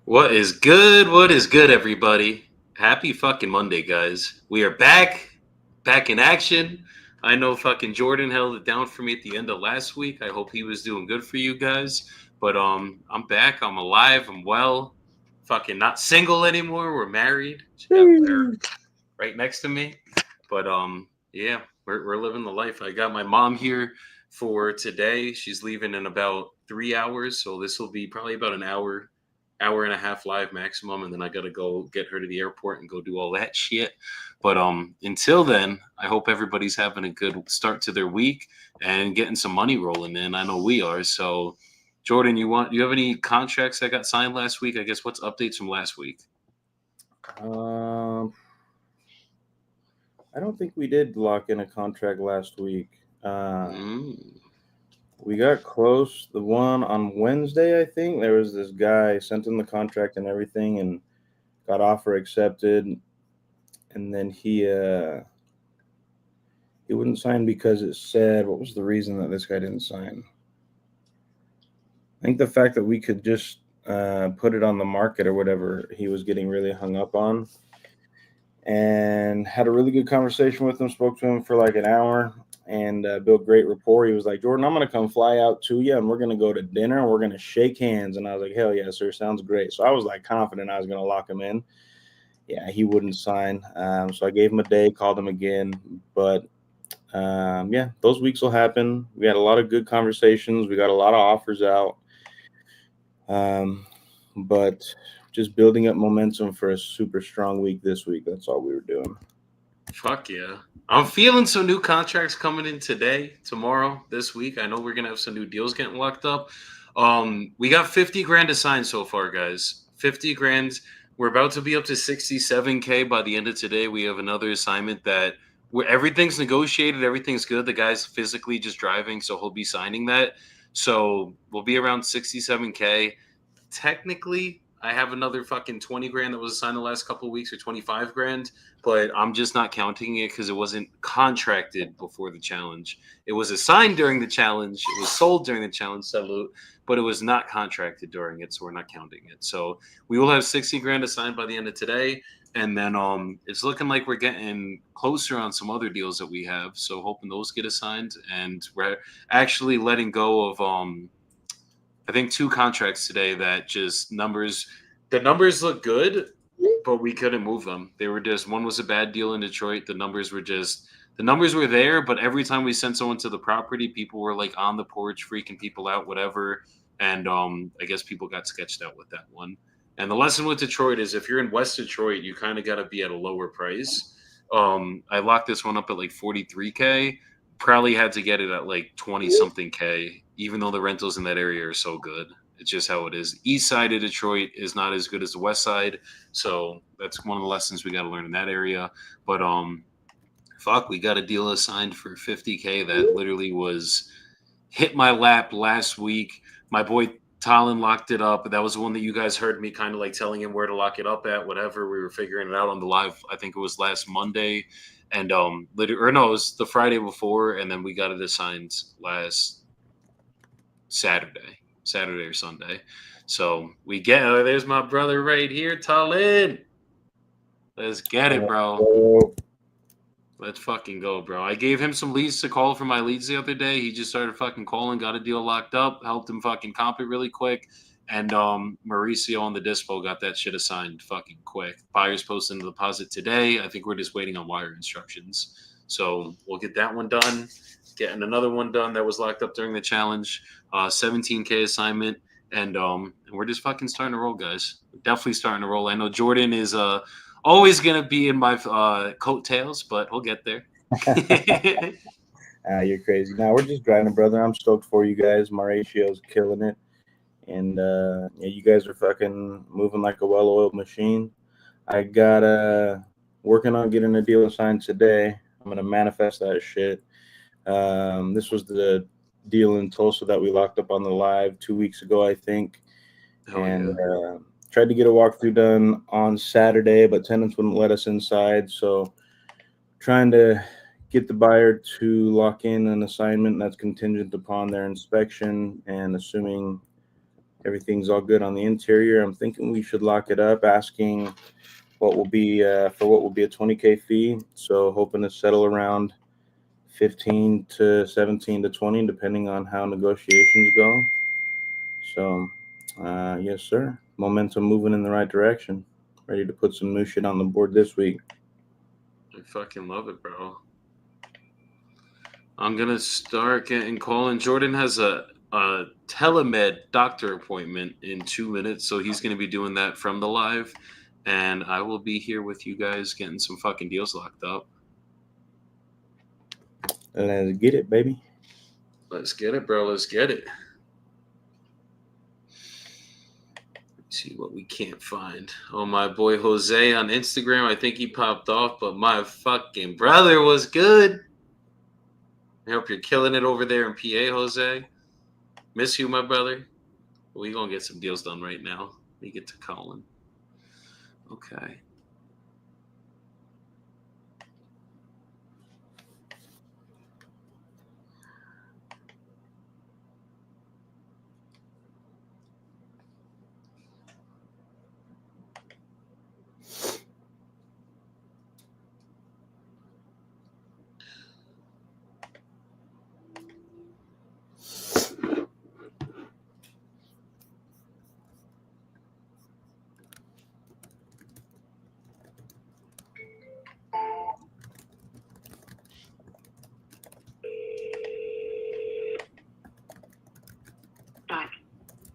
What is good? What is good, everybody? Happy fucking Monday, guys. We are back in action. I know fucking Jordan held it down for me at the end of last week. I hope he was doing good for you guys. But I'm back. I'm alive. I'm well. Fucking not single anymore. We're married. She got her Woo! right next to me. But yeah, we're living the life. I got my mom here for today. She's leaving in about 3 hours, so this will be probably about an hour and a half live maximum, and then I gotta go get her to the airport and go do all that shit. But until then, I hope everybody's having a good start to their week and getting some money rolling in. I know we are. So Jordan, you have any contracts that got signed last week? I guess what's updates from last week? Um, I don't think we did lock in a contract last week. Mm. We got close. The one on Wednesday, I think there was this guy sent in the contract and everything, and got offer accepted, and then he wouldn't sign because it said what was the reason that this guy didn't sign? I think the fact that we could just put it on the market or whatever he was getting really hung up on, and had a really good conversation with him. Spoke to him for like an hour and built great rapport. He was like, "Jordan, I'm gonna come fly out to you, and we're gonna go to dinner, and we're gonna shake hands." And I was like, "Hell yeah, sir, sounds great." So I was like confident I was gonna lock him in. Yeah, he wouldn't sign. So I gave him a day, called him again, but yeah, those weeks will happen. We had a lot of good conversations. We got a lot of offers out. Um, but just building up momentum for a super strong week this week. That's all we were doing. Fuck yeah. I'm feeling some new contracts coming in today, tomorrow, this week. I know we're gonna have some new deals getting locked up. We got 50 grand assigned so far, guys. 50 grand. We're about to be up to 67K by the end of today. We have another assignment that where everything's negotiated, everything's good. The guy's physically just driving, so he'll be signing that. So we'll be around 67K. Technically, I have another fucking 20 grand that was assigned the last couple of weeks, or 25 grand, but I'm just not counting it because it wasn't contracted before the challenge. It was assigned during the challenge, it was sold during the challenge, salute, but it was not contracted during it, so we're not counting it. So we will have 60 grand assigned by the end of today. And then it's looking like we're getting closer on some other deals that we have. So hoping those get assigned. And we're actually letting go of I think two contracts today that just numbers. The numbers look good, but we couldn't move them. They were just one was a bad deal in Detroit. The numbers were there, but every time we sent someone to the property, people were like on the porch freaking people out, whatever. And I guess people got sketched out with that one. And the lesson with Detroit is if you're in West Detroit, you kind of got to be at a lower price. I locked this one up at like 43K. Probably had to get it at like 20 something K, even though the rentals in that area are so good. It's just how it is. East side of Detroit is not as good as the west side. So that's one of the lessons we got to learn in that area. But fuck, we got a deal assigned for 50K that literally was hit my lap last week. My boy Talon locked it up. That was the one that you guys heard me kind of like telling him where to lock it up at, whatever. We were figuring it out on the live. I think it was last Monday. And or no, it was the Friday before, and then we got it assigned last Saturday or Sunday. So we get there's my brother right here, Talon. Let's get it, bro. So, Let's fucking go, bro. I gave him some leads to call for my leads the other day. He just started fucking calling, got a deal locked up, helped him fucking comp it really quick. And Mauricio on the dispo got that shit assigned fucking quick. Buyer's posting the deposit today. I think we're just waiting on wire instructions. So we'll get that one done. Getting another one done that was locked up during the challenge. 17K assignment. And we're just fucking starting to roll, guys. We're definitely starting to roll. I know Jordan is always gonna be in my coattails, but we'll get there. you're crazy. Now we're just grinding, brother. I'm stoked for you guys. Mauricio's killing it, and yeah, you guys are fucking moving like a well-oiled machine. I got working on getting a deal assigned today. I'm gonna manifest that shit. This was the deal in Tulsa that we locked up on the live 2 weeks ago, I think, Hell and yeah. tried to get a walkthrough done on Saturday, but tenants wouldn't let us inside. So trying to get the buyer to lock in an assignment that's contingent upon their inspection, and assuming Everything's all good on the interior. I'm thinking we should lock it up, asking what will be a 20K fee. So hoping to settle around 15 to 17 to 20, depending on how negotiations go. So, yes, sir. Momentum moving in the right direction. Ready to put some new shit on the board this week. I fucking love it, bro. I'm gonna start getting calling. Jordan has a telemed doctor appointment in 2 minutes, so he's gonna be doing that from the live, and I will be here with you guys getting some fucking deals locked up. Let's get it, baby. Let's get it, bro. Let's get it. Let's see what we can't find. Oh, my boy Jose on Instagram. I think he popped off, but my fucking brother was good. I hope you're killing it over there in PA, Jose. Miss you, my brother. We're going to get some deals done right now. Let me get to Colin. Okay.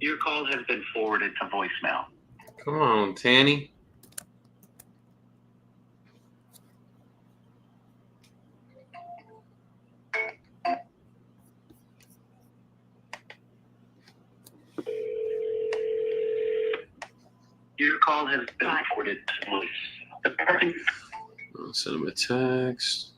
Your call has been forwarded to voicemail. Come on, Tanny. Your call has been forwarded to voice. The person I'll send him a text.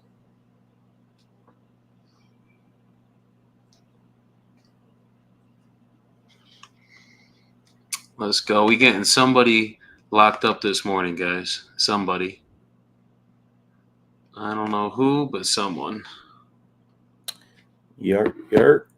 Let's go. We getting somebody locked up this morning, guys. Somebody. I don't know who, but someone. Yerk, yerk.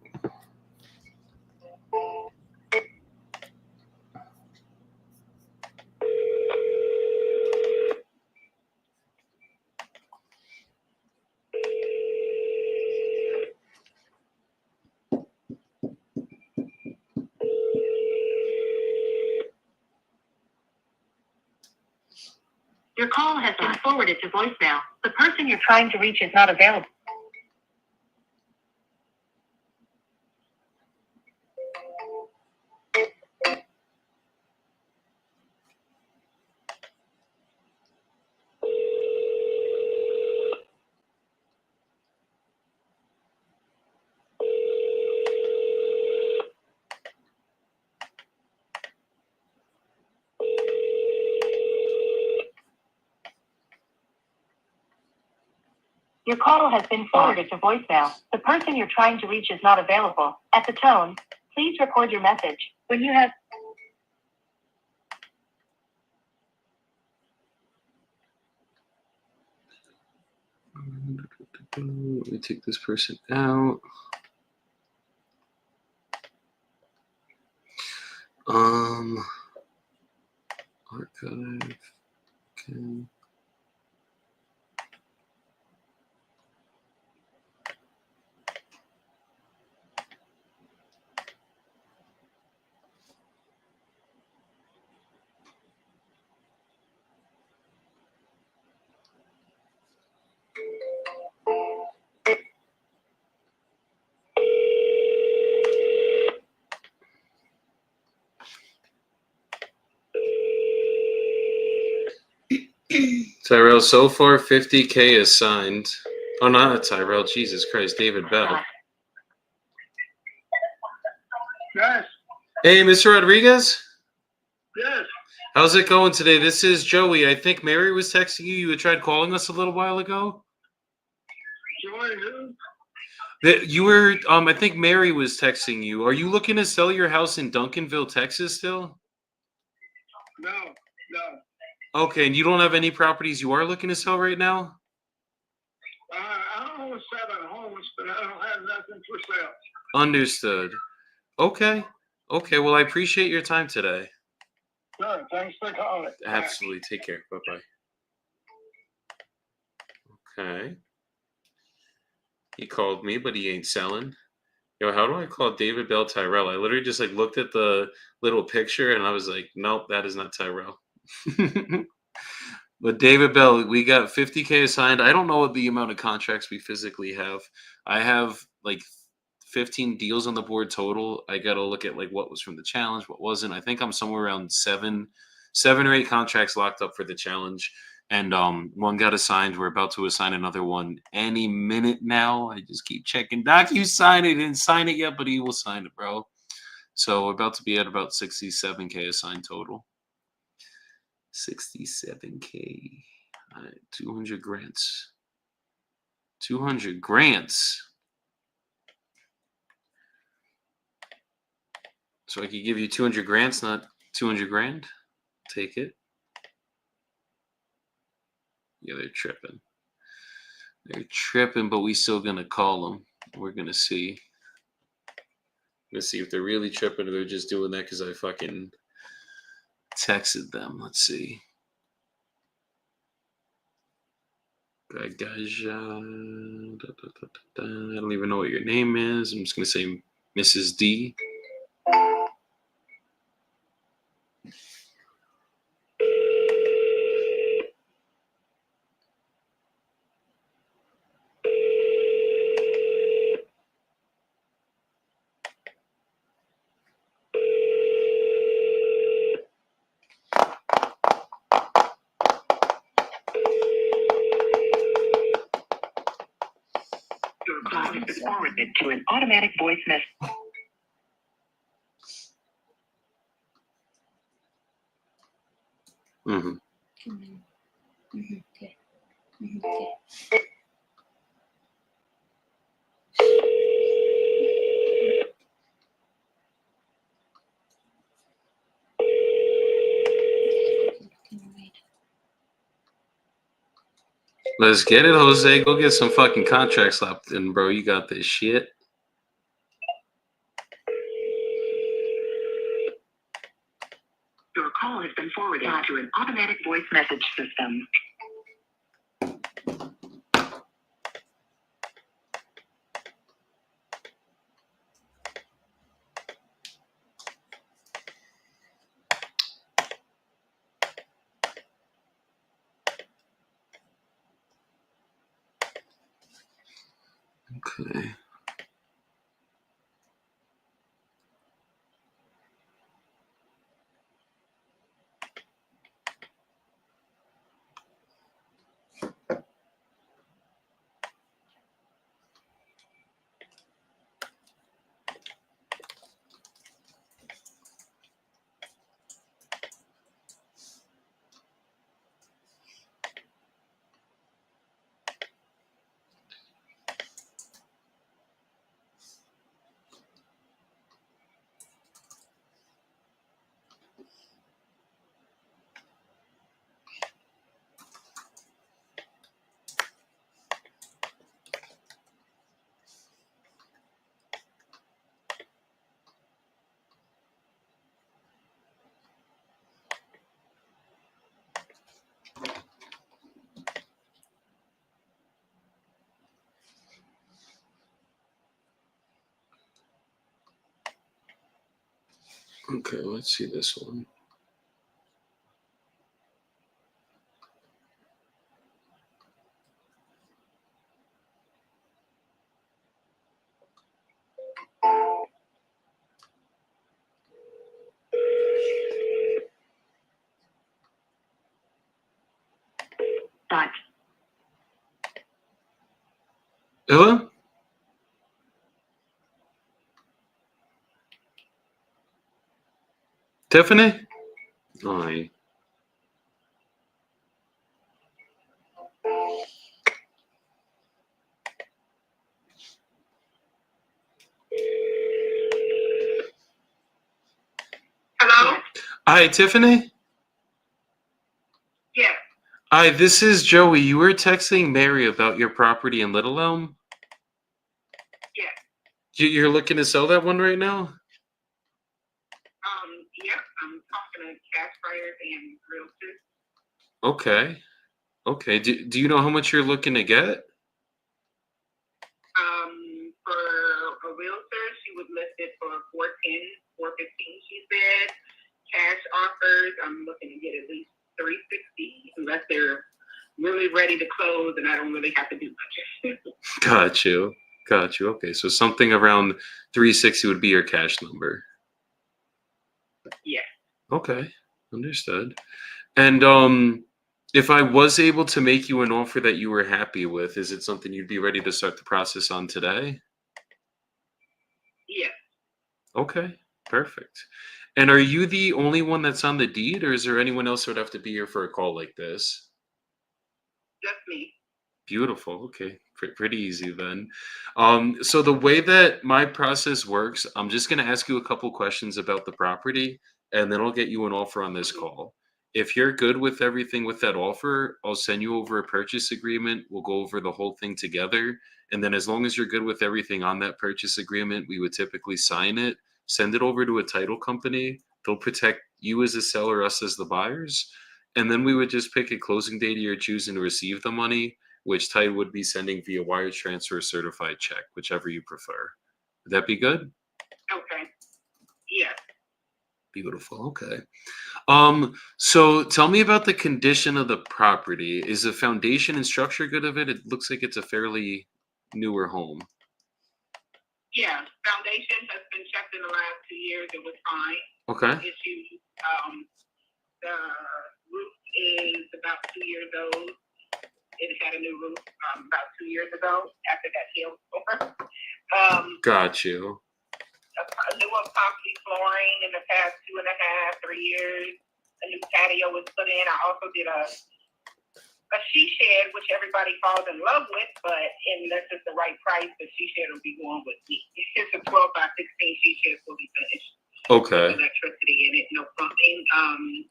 Your call has been forwarded to voicemail. The person you're trying to reach is not available. Your call has been forwarded to voicemail. The person you're trying to reach is not available. At the tone, please record your message. When you have... Let me take this person out. Archive. Okay. Tyrell, so far 50K is signed. Oh, not Tyrell. Jesus Christ, David Bell. Yes. Hey, Mr. Rodriguez. Yes. How's it going today? This is Joey. I think Mary was texting you. You had tried calling us a little while ago. Joy who? You were, I think Mary was texting you. Are you looking to sell your house in Duncanville, Texas still? No. Okay, and you don't have any properties you are looking to sell right now? I own 7 homes, but I don't have nothing for sale. Understood. Okay. Okay, well, I appreciate your time today. Sure, thanks for calling. Absolutely. Take care. Bye-bye. Okay. He called me, but he ain't selling. Yo, how do I call David Bell Tyrell? I literally just like looked at the little picture and I was like, nope, that is not Tyrell. But David Bell, we got 50K assigned. I don't know what the amount of contracts we physically have. I have like 15 deals on the board total. I got to look at like what was from the challenge, what wasn't. I think I'm somewhere around seven or eight contracts locked up for the challenge. And one got assigned. We're about to assign another one any minute now. I just keep checking. Doc, you signed it. Didn't sign it yet, but he will sign it, bro. So we're about to be at about 67K assigned total. 67K. 200 grants. 200 grants. So I could give you 200 grants, not 200 grand. Take it. Yeah, they're tripping. They're tripping, but we still gonna call them. We're gonna see. Let's see if they're really tripping or they're just doing that because I fucking texted them. Let's see. I don't even know what your name is. I'm just gonna say Mrs. D. Your call has been forwarded to an automatic voice message. Mm-hmm. Okay. Okay. Let's get it, Jose. Go get some fucking contracts slapped in, bro. You got this shit. Your call has been forwarded to an automatic voice message system. Okay. Okay, let's see this one. Dot. Hello? Tiffany? Hi. Hello? Hi, Tiffany? Yeah. Hi, this is Joey. You were texting Mary about your property in Little Elm? Yeah. You're looking to sell that one right now? cash buyers and realtors. Okay. Okay. Do you know how much you're looking to get? For a realtor, she would list it for 410, 415. She said cash offers. I'm looking to get at least 360, unless they're really ready to close, and I don't really have to do much. Got you. Got you. Okay. So something around 360 would be your cash number. Yeah. Okay. Understood. And if I was able to make you an offer that you were happy with, is it something you'd be ready to start the process on today? Yeah. Okay. Perfect. And are you the only one that's on the deed, or is there anyone else who would have to be here for a call like this? Just me. Beautiful. Okay. Pretty easy then. So the way that my process works, I'm just going to ask you a couple questions about the property, and then I'll get you an offer on this call. If you're good with everything with that offer, I'll send you over a purchase agreement. We'll go over the whole thing together. And then as long as you're good with everything on that purchase agreement, we would typically sign it, send it over to a title company. They'll protect you as a seller, us as the buyers. And then we would just pick a closing date of your choosing to receive the money, which Tide would be sending via wire transfer or certified check, whichever you prefer. Would that be good? Okay. Yeah. Beautiful. Okay. So tell me about the condition of the property. Is the foundation and structure good of it? It looks like it's a fairly newer home. Yeah. Foundation has been checked in the last 2 years. It was fine. Okay. Issues. The roof is about 2 years old. It had a new roof about 2 years ago after that hailstorm. Got you. A new epoxy flooring in the past 2.5, 3 years. A new patio was put in. I also did a she shed, which everybody falls in love with, but unless it's the right price, the she shed will be going with me. It's a 12 by 16 she shed, fully finished. Okay. With electricity in it, no plumbing.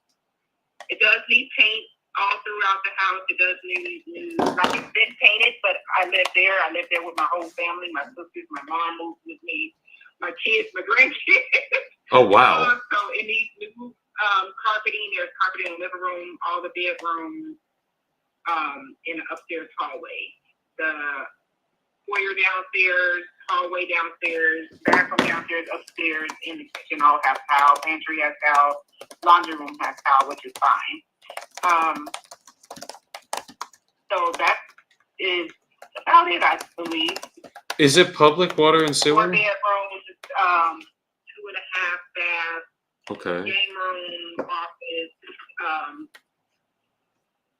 It does need paint all throughout the house. It does need like it's been painted, but I live there. I live there with my whole family, my sisters, my mom moved with me, my kids, my grandkids. Oh, wow. So it needs new carpeting. There's carpeting in the living room, all the bedrooms, in the upstairs hallway. The foyer downstairs, hallway downstairs, bathroom downstairs, upstairs, in the kitchen all have tile. Pantry has tile. Laundry room has tile, which is fine. So that is about it, I believe. Is it public water and 4 sewer? bedrooms, 2.5 baths, Okay. game room, office,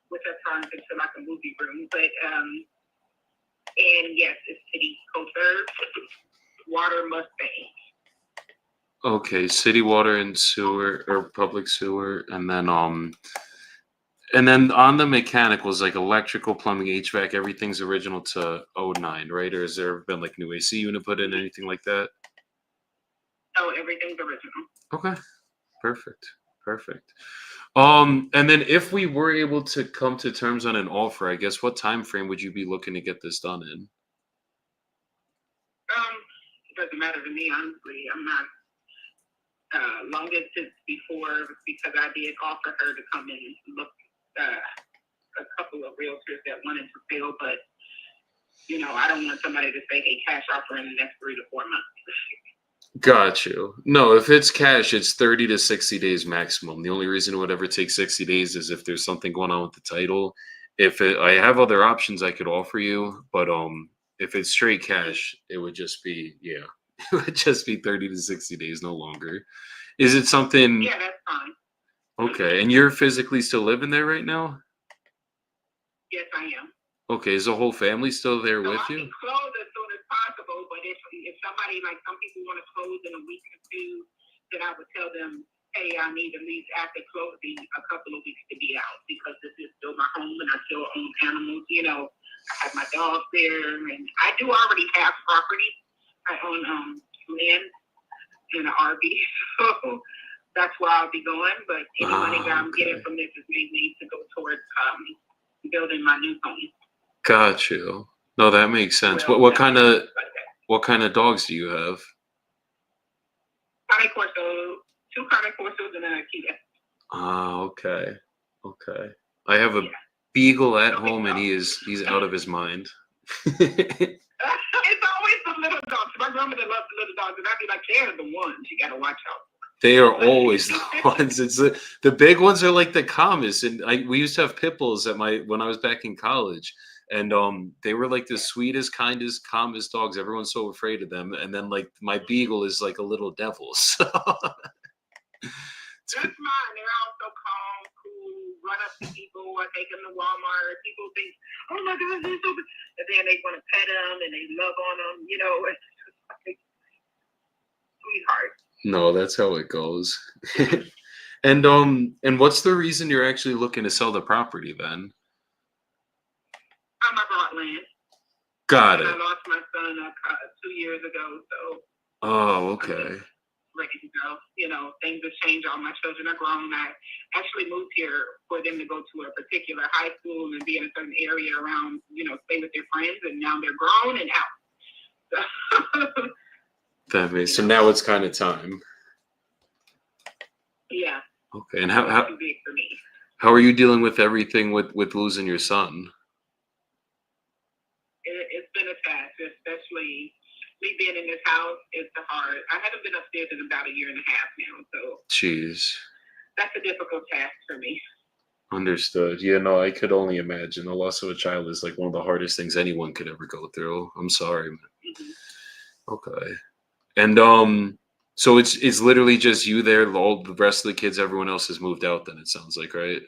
which I turned into like a movie room. But and yes, it's city co-served. Water Mustang. Okay, city water and sewer or public sewer, and then on the mechanicals like electrical, plumbing, HVAC, everything's original to 09, right? Or has there been like new AC unit put in, anything like that? So everything's original. Okay, perfect. And then if we were able to come to terms on an offer, I guess what time frame would you be looking to get this done in? It doesn't matter to me, honestly. I'm not. Long as it's before, because I did offer her to come in and look a couple of realtors that wanted to sell, but I don't want somebody to say, "Hey, cash offer in the next 3 to 4 months." Got you. No, if it's cash, it's 30 to 60 days maximum. The only reason it would ever take 60 days is if there's something going on with the title. I have other options I could offer you, but if it's straight cash, it would just be, it would just be 30 to 60 days, no longer. Is it something? Yeah, that's fine. Okay, and you're physically still living there right now? Yes, I am. Okay, is the whole family still there So with I you? can close as soon as possible, but if somebody, like some people want to close in a week or two, then I would tell them, hey, I need at least after closing a couple of weeks to be out, because this is still my home and I still own animals. I have my dogs there, and I do already have property. I own land in an RV, so that's where I'll be going. But any money that I'm getting from this is mainly to go towards building my new home. Got you. No, that makes sense. Well, What kind of dogs do you have? Cane Corso, 2 Cane Corsos and an Akita. Ah, okay. Okay. I have a beagle at home and he's out of his mind. It's always the little dogs. My grandmother loves the little dogs, and I'd be like, they're the ones you gotta watch out. They are always the ones. It's the big ones are like the calmest. And we used to have pit bulls when I was back in college, and they were like the sweetest, kindest, calmest dogs. Everyone's so afraid of them. And then like my beagle is like a little devil. So That's mine. They're all so calm, cool, run up to people. I take them to Walmart. People think, oh my God, they're so good. And then they want to pet them and they love on them. It's just like sweetheart. no, that's how it goes. And what's the reason you're actually looking to sell the property then? I bought land. Got And I it. lost my son 2 years ago, so Oh, okay. ready to go. Things have changed. All my children are grown. I actually moved here for them to go to a particular high school and be in a certain area around, stay with their friends, and now they're grown and out. So, That makes so now it's kind of time. yeah, Okay. And it's how too big for me. how are you dealing with everything with losing your son? It's been a task, especially me being in this house. It's hard. I haven't been upstairs in about a year and a half now, so Jeez. that's a difficult task for me. Understood. Yeah, no, I could only imagine. The loss of a child is like one of the hardest things anyone could ever go through. I'm sorry. Mhm. Okay. And so it's literally just you there. All the rest of the kids, everyone else has moved out. Then it sounds like, right?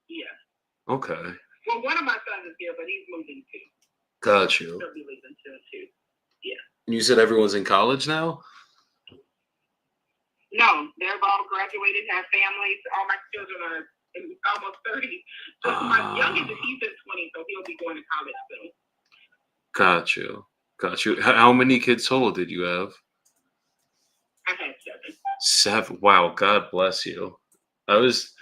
Yeah. Okay. Well, one of my sons is here, but he's moving too. Got you. He'll be leaving soon too. And you said everyone's in college now? No, they've all graduated, have families. All my children are almost 30. But my youngest, he's in 20, so he'll be going to college soon. Got you. Got you. How many kids total did you have? I had 7. 7. Wow. God bless you. I was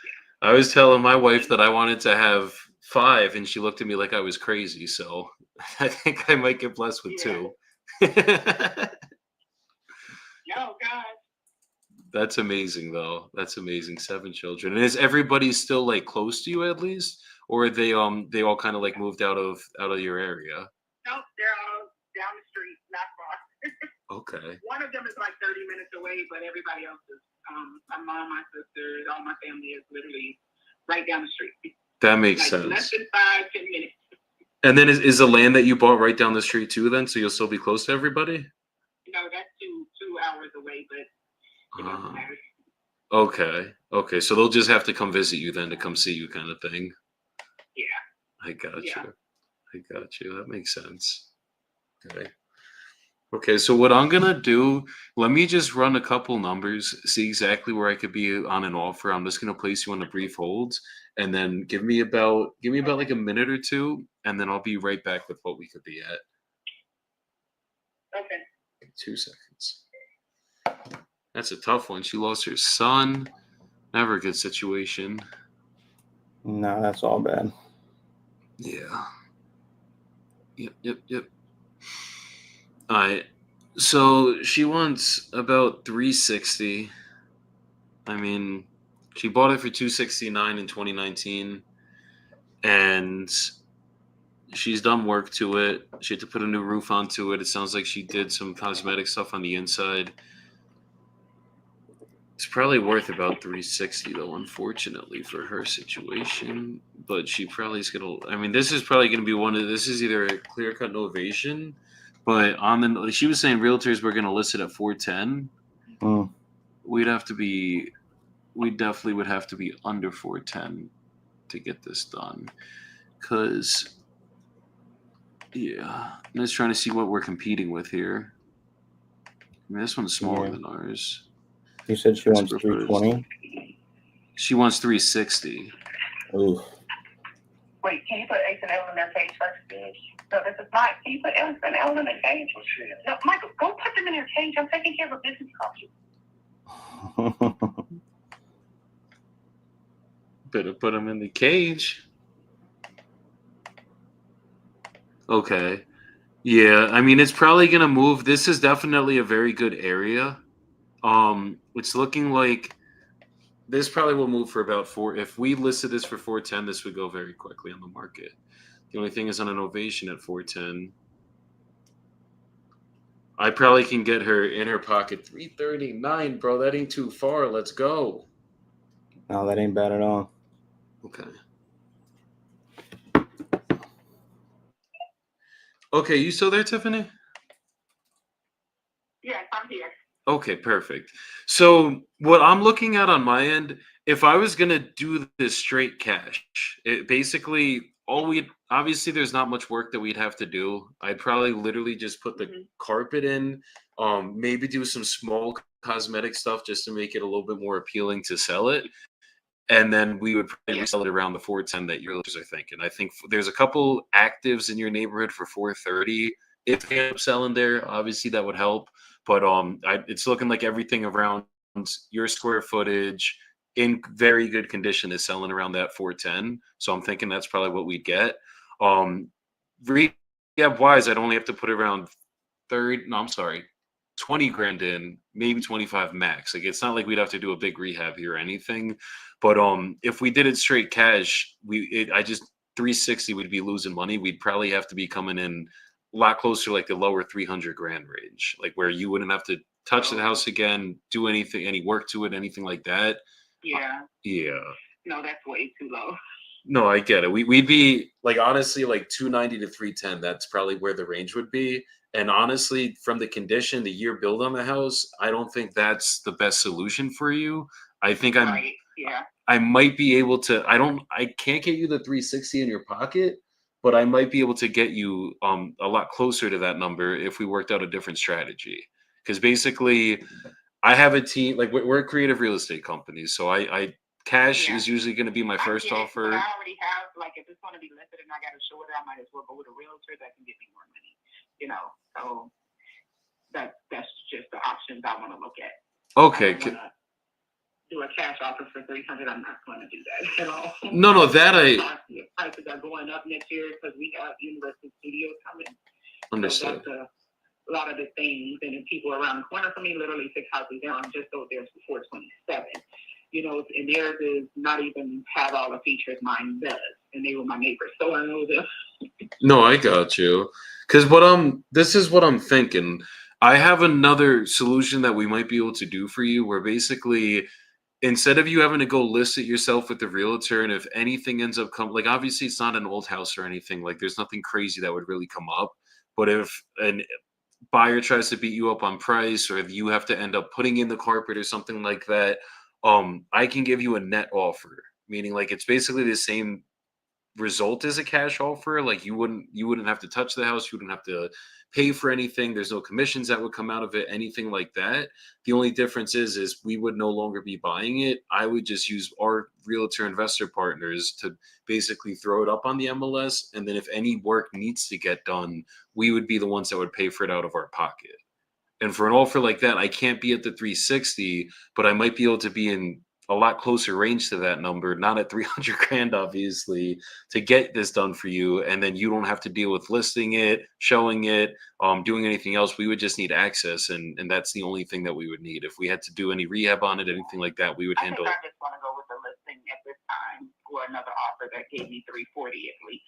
telling my wife that I wanted to have 5, and she looked at me like I was crazy. So I think I might get blessed with 2. No, God. That's amazing, though. That's amazing. 7 children. And is everybody still like close to you at least, or are they all kind of like moved out of your area? No, they're all down the street, not far. Okay. One of them is like 30 minutes away, but everybody else is, my mom, my sisters, all my family is literally right down the street. That makes Like sense. less than 5-10 minutes. And then is the land that you bought right down the street too? Then, so you'll still be close to everybody. No, that's two hours away, but it doesn't matter. Okay. Okay. So they'll just have to come visit you then to come see you, kind of thing. Yeah. I got Yeah. you. I got you. That makes sense. Okay. Okay. So what I'm gonna do? Let me just run a couple numbers, see exactly where I could be on an offer. I'm just gonna place you on a brief hold, and then give me about like a minute or two, and then I'll be right back with what we could be at. Okay. 2 seconds. That's a tough one. She lost her son. Never a good situation. No, that's all bad. Yeah. Yep. All right. So she wants about 360. I mean, she bought it for 269 in 2019, and she's done work to it. She had to put a new roof onto it. It sounds like she did some cosmetic stuff on the inside. It's probably worth about 360 though, unfortunately for her situation. But she probably is gonna. I mean, this is probably gonna be this is either a clear cut novation, but she was saying realtors were gonna list it at 410. Mm. We definitely would have to be under 410 to get this done. Cause yeah, I'm just trying to see what we're competing with here. I mean, this one's smaller than ours. You said she wants Square footage. 320. She wants 360. Ooh. Wait, can you put Ace and L in their cage first, bitch? No, this is not. Can you put Ace and L in their cage? No, Michael, go put them in their cage. I'm taking care of a business call. Better put them in the cage. Okay. Yeah, I mean, it's probably going to move. This is definitely a very good area. It's looking like This probably will move for about four. If we listed this for 410, this would go very quickly on the market. The only thing is on an ovation at 410. I probably can get her in her pocket 339, bro. That ain't too far. Let's go. No, that ain't bad at all. Okay. Okay, you still there, Tiffany? Yes, I'm here. Okay, perfect. So what I'm looking at on my end, if I was gonna do this straight cash, it basically all we obviously there's not much work that we'd have to do. I'd probably literally just put the Mhm. carpet in, maybe do some small cosmetic stuff just to make it a little bit more appealing to sell it. And then we would probably Yeah. resell it around the 410 that your realtors are thinking. I think there's a couple actives in your neighborhood for 430. If they end up selling there, obviously that would help. But it's looking like everything around your square footage in very good condition is selling around that 410. So I'm thinking that's probably what we'd get. Um, rehab wise, I'd only have to put around 30. No, I'm sorry, 20 grand in, maybe 25 max. Like it's not like we'd have to do a big rehab here or anything. But if we did it straight cash, I just 360 would be losing money. We'd probably have to be coming in a lot closer, like the lower 300 grand range, like where you wouldn't have to touch the house again, do anything, any work to it, anything like that. Yeah. Yeah. No, that's way too low. No, I get it. We'd be like honestly like 290 to 310. That's probably where the range would be. And honestly, from the condition, the year build on the house, I don't think that's the best solution for you. I think Right. Yeah. I might be able to. I can't get you the 360 in your pocket, but I might be able to get you a lot closer to that number if we worked out a different strategy. Because basically, I have a team. Like we're a creative real estate company, so I cash Yeah. is usually going to be my first I get it, offer. but I already have, like, if it's going to be listed and I got to show it, I might as well go with a realtor that can get me more money. You know, so that's just the options I want to look at. Okay. I don't wanna do a cash offer for 300. I'm not going to do that at all. No, that I Prices are going up next year because we have Universal Studios coming. understood. So that's a lot of the things, and then people around the corner from me, literally 6 houses down, just over there for 427. You know, and theirs is not even have all the features mine does, and they were my neighbors, so I know them. No, I got you. Because this is what I'm thinking. I have another solution that we might be able to do for you, where basically instead of you having to go list it yourself with the realtor, and if anything ends up like obviously it's not an old house or anything, like there's nothing crazy that would really come up. But if an buyer tries to beat you up on price, or if you have to end up putting in the carpet or something like that, I can give you a net offer, meaning like it's basically the same result as a cash offer. Like you wouldn't have to touch the house, you wouldn't have to pay for anything, there's no commissions that would come out of it, anything like that. The only difference is we would no longer be buying it. I would just use our realtor investor partners to basically throw it up on the MLS, and then if any work needs to get done, we would be the ones that would pay for it out of our pocket. And for an offer like that, I can't be at the 360, but I might be able to be in a lot closer range to that number, not at 300 grand, obviously, to get this done for you. And then you don't have to deal with listing it, showing it, doing anything else. We would just need access. And that's the only thing that we would need. If we had to do any rehab on it, anything like that, we would I think handle. I just want to go with the listing at this time, or another offer that gave me 340 at least.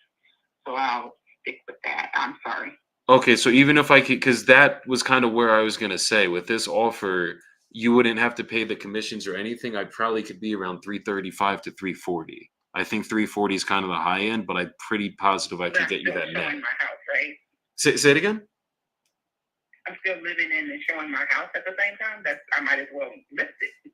So I'll stick with that. I'm sorry. Okay, so even if I could, because that was kind of where I was going to say, with this offer, you wouldn't have to pay the commissions or anything. I probably could be around 335 to 340. I think 340 is kind of the high end, but I'm pretty positive I could get you that net. Showing my house, right? Say it again? I'm still living in and showing my house at the same time. I might as well list it.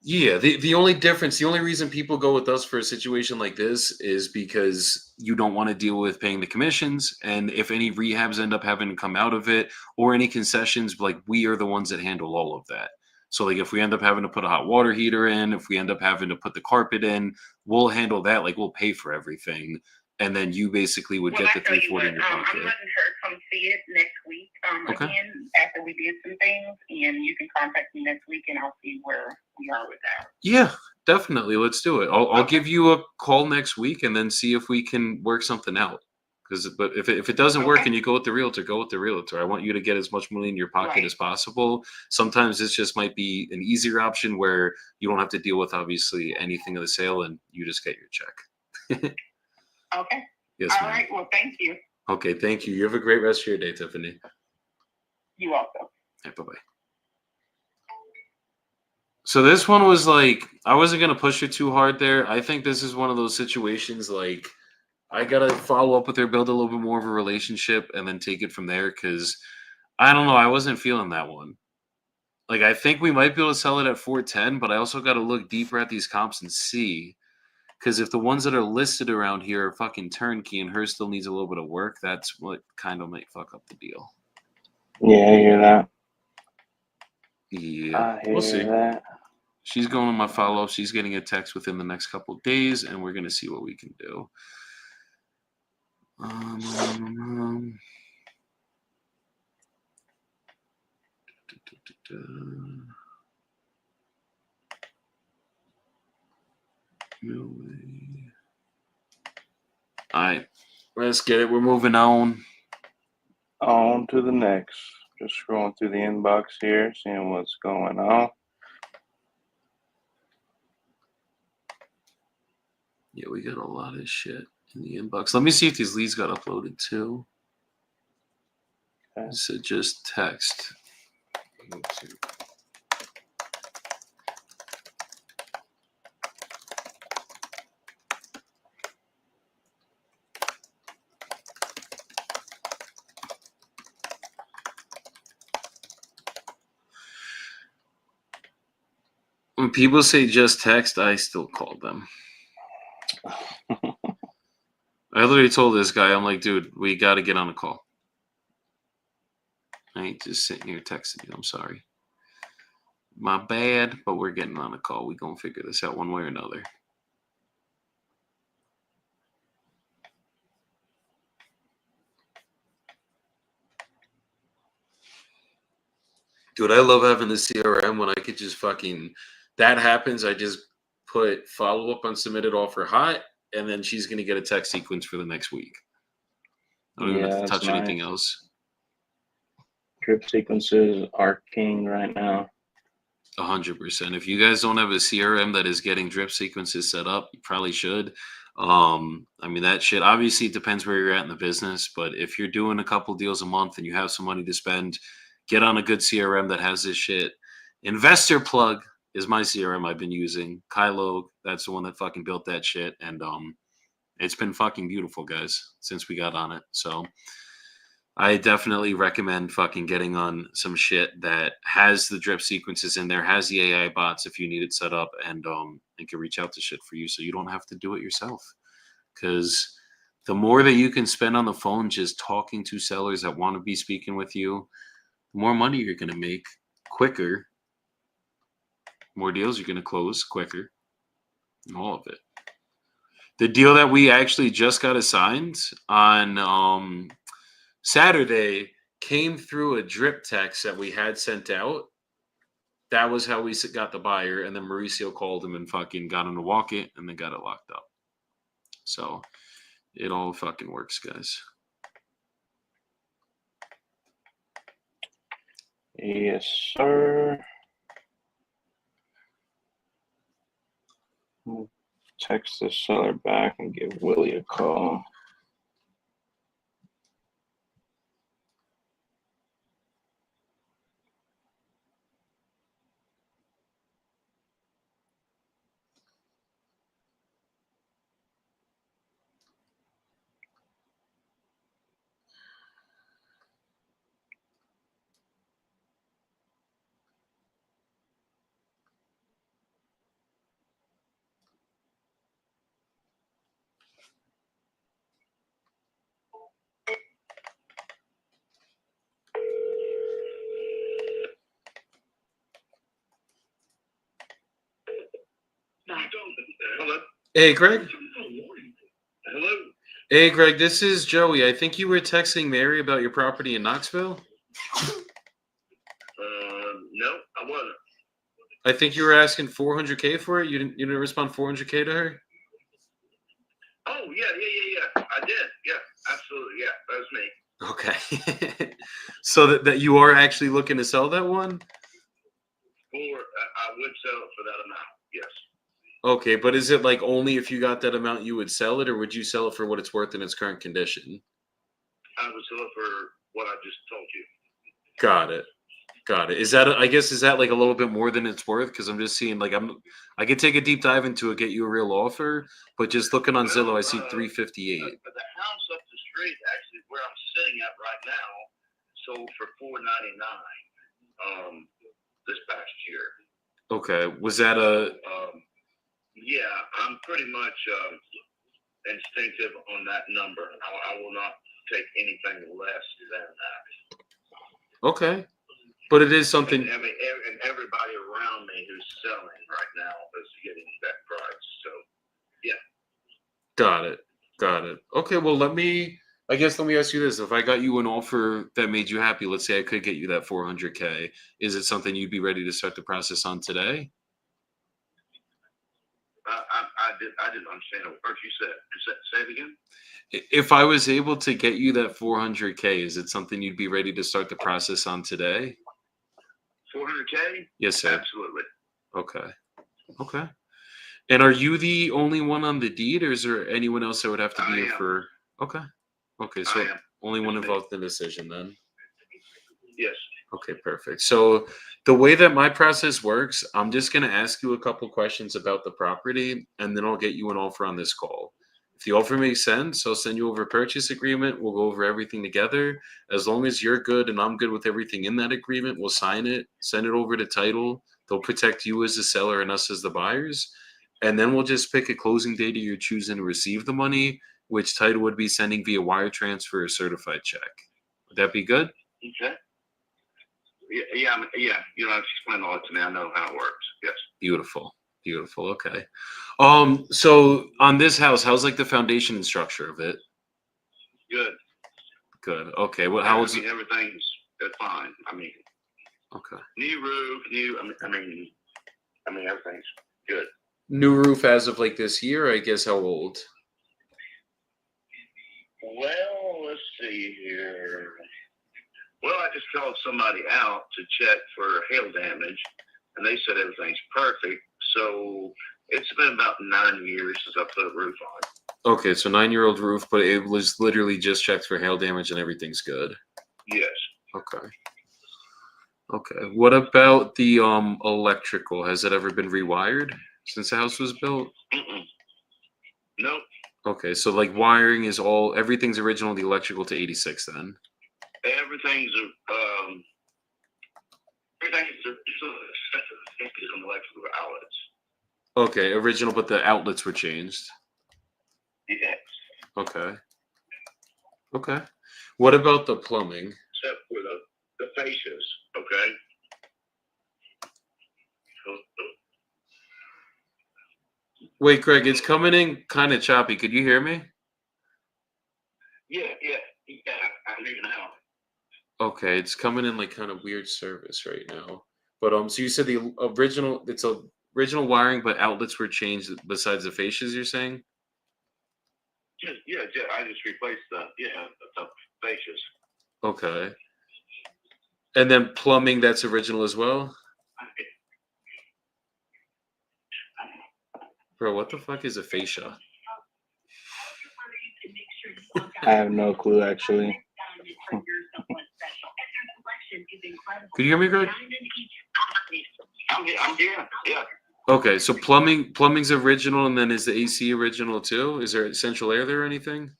Yeah, the only difference, the only reason people go with us for a situation like this is because you don't want to deal with paying the commissions. And if any rehabs end up having to come out of it, or any concessions, like we are the ones that handle all of that. So like if we end up having to put a hot water heater in, if we end up having to put the carpet in, we'll handle that. Like we'll pay for everything. And then you basically would get the 340 in your I'm pocket. letting her come see it next week. Okay. Again, after we did some things, and you can contact me next week, and I'll see where we are with that. Yeah, definitely. Let's do it. I'll give you a call next week and then see if we can work something out. But if it doesn't work Okay. and you go with the realtor, go with the realtor. I want you to get as much money in your pocket Right. as possible. Sometimes this just might be an easier option where you don't have to deal with obviously anything of the sale and you just get your check. Okay. Yes, All ma'am. right. Well, thank you. Okay, thank you. You have a great rest of your day, Tiffany. You also. Bye bye. So this one was like, I wasn't gonna push it too hard there. I think this is one of those situations like I gotta follow up with her, build a little bit more of a relationship, and then take it from there. Because I don't know, I wasn't feeling that one. Like I think we might be able to sell it at 410, but I also got to look deeper at these comps and see. Because if the ones that are listed around here are fucking turnkey and hers still needs a little bit of work, that's what kind of might fuck up the deal. Yeah, I hear that. Yeah, I hear we'll see. that. She's going on my follow up. She's getting a text within the next couple of days, and we're gonna see what we can do. No way. All right, let's get it. We're moving on. On to the next. Just scrolling through the inbox here, seeing what's going on. Yeah, we got a lot of shit in the inbox. Let me see if these leads got uploaded too. Okay. It said just text. When people say just text, I still call them. I literally told this guy, I'm like, dude, we got to get on a call. I ain't just sitting here texting you. I'm sorry. My bad, but we're getting on a call. We gonna figure this out one way or another. Dude, I love having the CRM when I could just fucking, that happens. I just put follow up on submitted offer hot, and then she's going to get a text sequence for the next week. I don't even have to that's touch anything nice. else. Drip sequences are king right now. 100%. If you guys don't have a CRM that is getting drip sequences set up, you probably should. I mean, that shit obviously depends where you're at in the business, but if you're doing a couple deals a month and you have some money to spend, get on a good CRM that has this shit. Investor Plug is my CRM I've been using. Kylo, that's the one that fucking built that shit. And it's been fucking beautiful, guys, since we got on it. So I definitely recommend fucking getting on some shit that has the drip sequences in there, has the AI bots if you need it set up, and it can reach out to shit for you so you don't have to do it yourself. Because the more that you can spend on the phone just talking to sellers that want to be speaking with you, the more money you're going to make quicker, more deals you're going to close quicker, and all of it. The deal that we actually just got assigned on Saturday came through a drip text that we had sent out. That was how we got the buyer, and then Mauricio called him and fucking got him to walk it, and then got it locked up. So it all fucking works, guys. Yes, sir. Text the seller back and give Willie a call. Hello. Hey, Greg. Hello. Hey, Greg, this is Joey. I think you were texting Mary about your property in Knoxville. No, I wasn't. I think you were asking $400K for it. You didn't respond $400K to her. Oh yeah. I did. Yeah. absolutely. Yeah, that's me. Okay. So that you are actually looking to sell that one? I would sell it for that amount. Yes. Okay, but is it like only if you got that amount you would sell it, or would you sell it for what it's worth in its current condition? I would sell it for what I just told you. Got it. Got it. Is that I guess is that like a little bit more than it's worth? Because I'm just seeing like I could take a deep dive into it, get you a real offer, but just looking on Zillow, I see 358. The house up the street, actually, where I'm sitting at right now, sold for $499 this past year. Okay, was that a Yeah, I'm pretty much instinctive on that number. I will not take anything less than that. okay? But it is something. And, I mean, and everybody around me who's selling right now is getting that price. So, yeah. Got it. Got it. Okay, well let me ask you this. If I got you an offer that made you happy, let's say I could get you that 400K, is it something you'd be ready to start the process on today? I didn't understand a word you said. Say it again. If I was able to get you that 400K, is it something you'd be ready to start the process on today? 400K? Yes, sir. Absolutely. Okay. Okay. And are you the only one on the deed, or is there anyone else that would have to be I here am. for? Okay. Okay, so I am. only one Yes, ma'am. involved in the decision then. Yes. Okay, perfect. So the way that my process works, I'm just going to ask you a couple questions about the property, and then I'll get you an offer on this call. If the offer makes sense, I'll send you over a purchase agreement. We'll go over everything together. As long as you're good and I'm good with everything in that agreement, we'll sign it, send it over to title. They'll protect you as the seller and us as the buyers. And then we'll just pick a closing date of your choosing to receive the money, which title would be sending via wire transfer or certified check. Would that be good? Okay. Yeah. You don't have to explain all that to me. I know how it works. Yes. Beautiful. Beautiful. Okay. So on this house, how's like the foundation and structure of it? Good. Good. Okay. Well, how was it? Everything's fine. I mean, Okay. new roof, I mean, everything's good. New roof as of like this year, I guess. How old? Well, let's see here. Well, I just called somebody out to check for hail damage, and they said everything's perfect. So it's been about 9 years since I put a roof on. Okay, so 9-year-old roof, but it was literally just checked for hail damage and everything's good. Yes. Okay. Okay. What about the electrical? Has it ever been rewired since the house was built? Nope. Okay, so like wiring is everything's original, the electrical to 86 then. Everything's on electrical outlets. Okay, original, but the outlets were changed. Yes. Okay. Okay. What about the plumbing? Except for the fascias, okay? Wait, Greg, it's coming in kind of choppy. Could you hear me? Yeah, I hear you now. Okay, it's coming in like kind of weird service right now. But so you said the original, it's original wiring, but outlets were changed besides the fascias, you're saying? I just replaced the fascias. Okay. And then plumbing, that's original as well? Bro, what the fuck is a fascia? I have no clue, actually. Could you hear me, Greg? I'm here. Yeah. Okay, so plumbing's original, and then is the AC original too? Is there central air there or anything?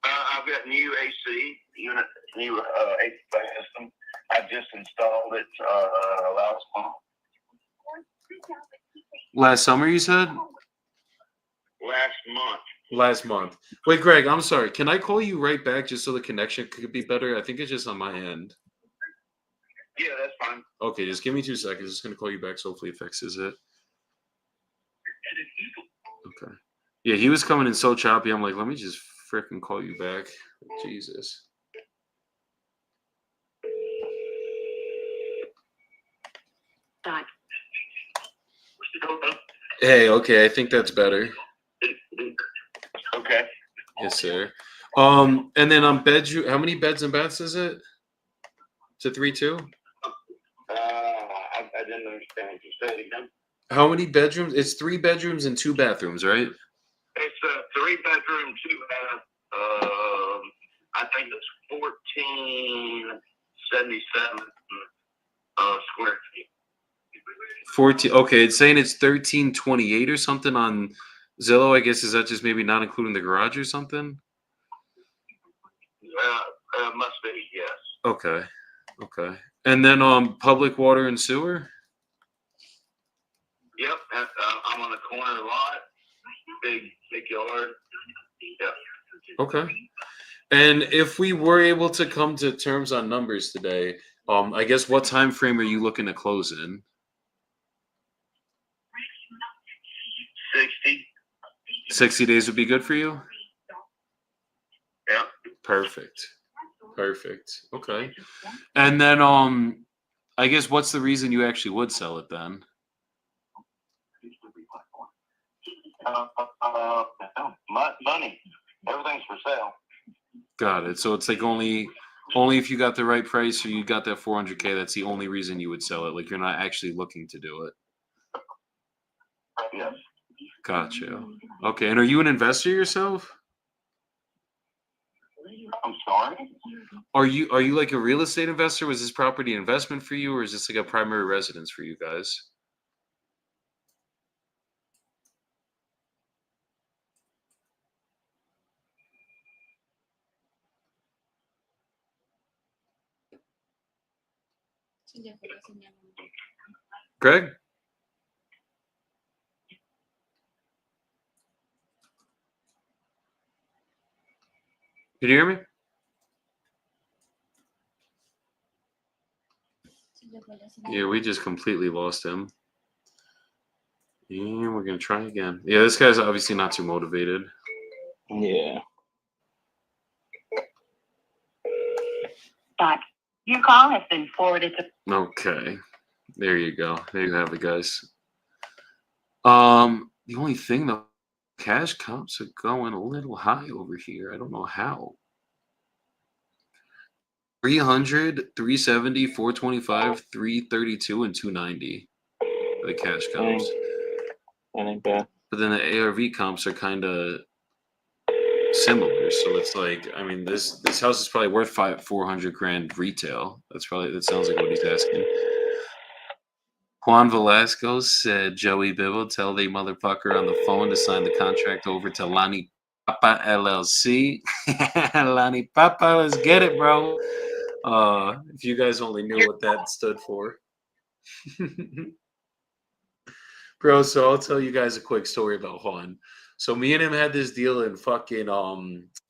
I've got new AC unit, new HVAC system. I just installed it last month. Last summer, you said? Last month. Last month. Wait, Greg, I'm sorry. Can I call you right back just so the connection could be better? I think it's just on my end. Yeah, that's fine. Okay, just give me 2 seconds. I'm just going to call you back, so hopefully it fixes it. Okay. Yeah, he was coming in so choppy. I'm like, let me just freaking call you back. Jesus. Hey, okay, I think that's better. Okay. Yes, sir. And then on bedroom, how many beds and baths is it? It's a 3-2. I didn't understand. You say it again. How many bedrooms? It's 3 bedrooms and 2 bathrooms, right? It's a 3-bedroom, 2-bath. I think it's 1477 square feet. 14. Okay, it's saying it's 1328 or something on Zillow. I guess is that just maybe not including the garage or something? Must be, yes. Okay. Okay. And then public water and sewer? Yep, I'm on a corner lot, big yard. Yep. Okay. And if we were able to come to terms on numbers today, I guess what time frame are you looking to close in? 60. 60 days would be good for you? Yep. Perfect. Perfect. Okay. And then I guess what's the reason you actually would sell it then? Money. Everything's for sale. Got it. So it's like only if you got the right price or you got that 400K, that's the only reason you would sell it. Like you're not actually looking to do it. Yes. Gotcha. Okay. And are you an investor yourself? I'm sorry? Are you like a real estate investor? Was this property an investment for you, or is this like a primary residence for you guys? Se le fue la señal. Greg? Did you hear me? Se le fue la señal. Yeah, we just completely lost him. And we're gonna try again. Yeah, this guy's obviously not too motivated. Yeah. But your call has been forwarded to. Okay. There you go. There you have it, guys. The only thing though, cash comps are going a little high over here. I don't know how. 300, 370, 425, 332, and 290. The cash comps. That ain't bad. But then the ARV comps are kind of similar. So it's like, I mean, this house is probably worth 400 grand retail. That sounds like what he's asking. Juan Velasco said, Joey Bibble, tell the motherfucker on the phone to sign the contract over to Lani Papa LLC. Lani Papa, let's get it, bro. If you guys only knew what that stood for. Bro, so I'll tell you guys a quick story about Juan. So me and him had this deal in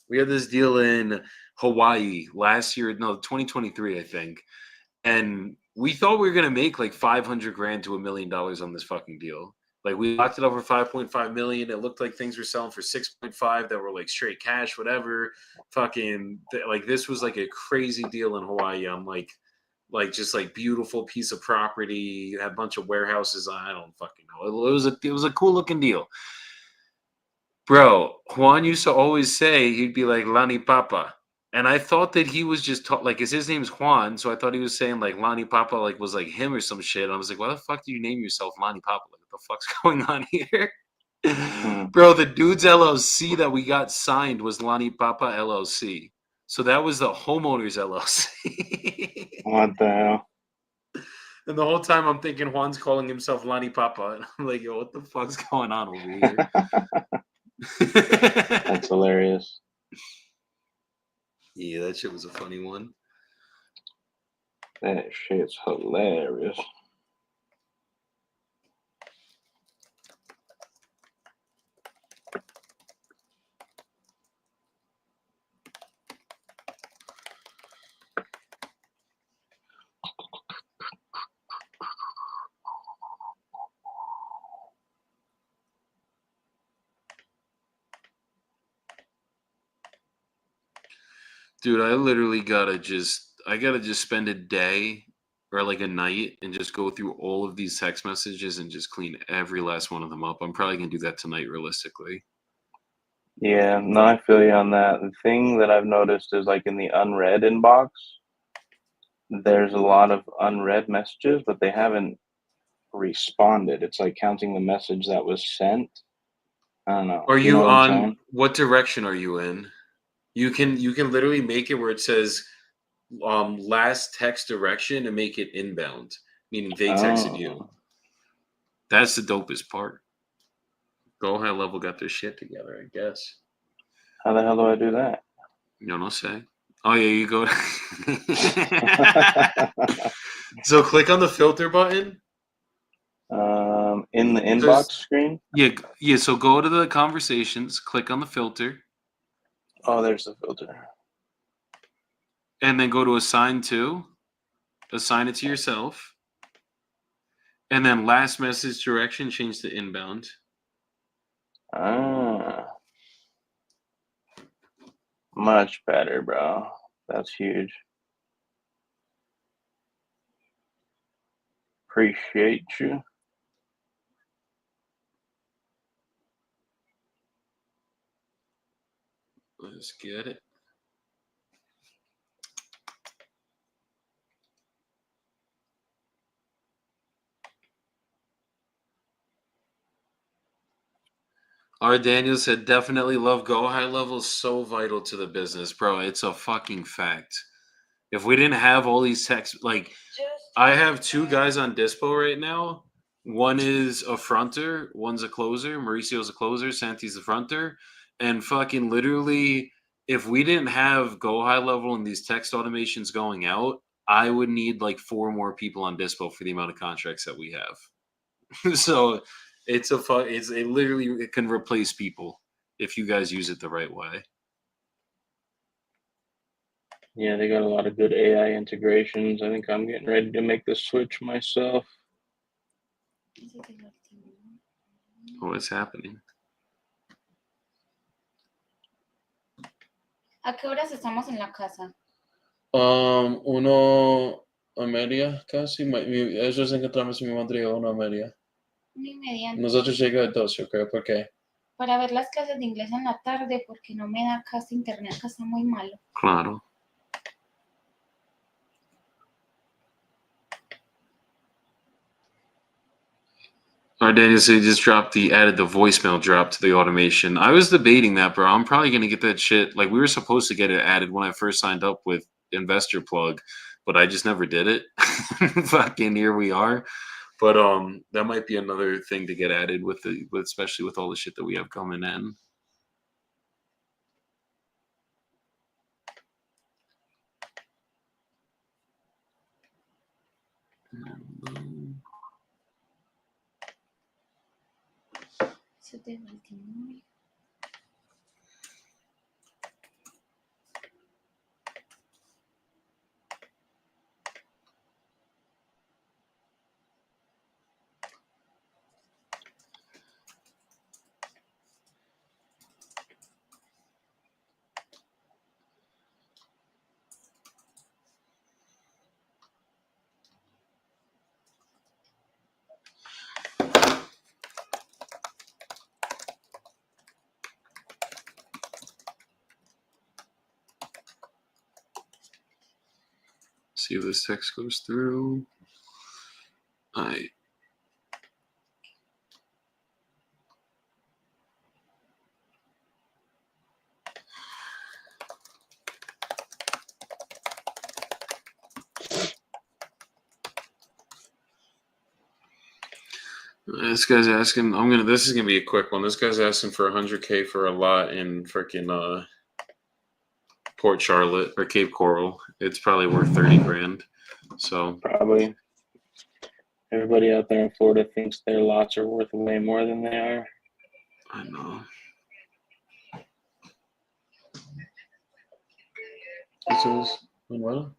we had this deal in Hawaii last year, 2023, I think. And we thought we were gonna make like 500 grand to $1 million on this fucking deal. Like we locked it up for 5.5 million. It looked like things were selling for 6.5 that were like straight cash, whatever. Fucking like this was like a crazy deal in Hawaii. I'm like just like beautiful piece of property, had a bunch of warehouses. I don't fucking know. It was a cool looking deal. Bro, Juan used to always say, he'd be like Lani Papa. And I thought that he was just like, his name's Juan, so I thought he was saying like Lani Papa like was like him or some shit. And I was like, why the fuck do you name yourself Lani Papa? Like, what the fuck's going on here? Bro, the dude's LLC that we got signed was Lani Papa LLC. So that was the homeowners LLC. What the hell? And the whole time I'm thinking Juan's calling himself Lani Papa. And I'm like, yo, what the fuck's going on over here? That's hilarious. Yeah, that shit was a funny one. That shit's hilarious. Dude, I literally gotta just spend a day or like a night and just go through all of these text messages and just clean every last one of them up. I'm probably gonna do that tonight, realistically. Yeah, no, I feel you on that. The thing that I've noticed is like in the unread inbox, there's a lot of unread messages, but they haven't responded. It's like counting the message that was sent. I don't know. Are You know you what I'm on saying? what direction are you in? You can literally make it where it says last text direction and make it inbound, meaning they texted you. Oh, That's the dopest part. Go High Level got their shit together, I guess. how the hell do I do that? You know say. Oh yeah, you go. So click on the filter button. In the inbox screen? Yeah. So go to the conversations, click on the filter, Oh, there's the filter. and then go to assign to. Assign it to yourself, and then last message direction change to inbound. Ah, much better, bro. That's huge. Appreciate you. Let's get it. R. Daniel said, definitely love Go High Level. So vital to the business, bro. It's a fucking fact. If we didn't have all these texts, like, I have two guys on Dispo right now. One is a fronter, one's a closer. Mauricio's a closer, Santi's the fronter. And fucking literally, if we didn't have Go High Level and these text automations going out, I would need like 4 more people on Dispo for the amount of contracts that we have. So it literally it can replace people if you guys use it the right way. Yeah, they got a lot of good AI integrations. I think I'm getting ready to make the switch myself. Ese te lo activo. What's happening? ¿A qué horas estamos en la casa? Uno a media casi. Ellos encontramos mi madre a 1:30. 1:30. Nosotros llegamos a 12, creo. ¿Por qué? Para ver las clases de inglés en la tarde, porque no me da casi internet, acá está muy malo. Claro. Our Daniel said he just added the voicemail drop to the automation. I was debating that, bro. I'm probably gonna get that shit. Like we were supposed to get it added when I first signed up with Investor Plug, but I just never did it. Fucking here we are. But that might be another thing to get added with especially with all the shit that we have coming in. Eso te lo activo. See if this text goes through. All right. This guy's asking. This is gonna be a quick one. This guy's asking for $100K for a lot in freaking Port Charlotte or Cape Coral. It's probably worth 30 grand. So Probably. Everybody out there in Florida thinks their lots are worth way more than they are. I know. This is Manuela.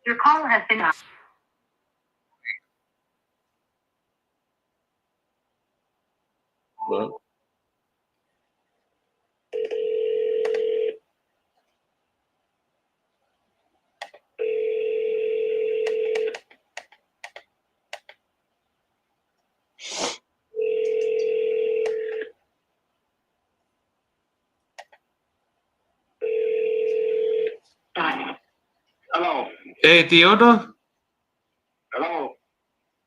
Your call has been. Well, Hello. Hey, Theodore. Hello.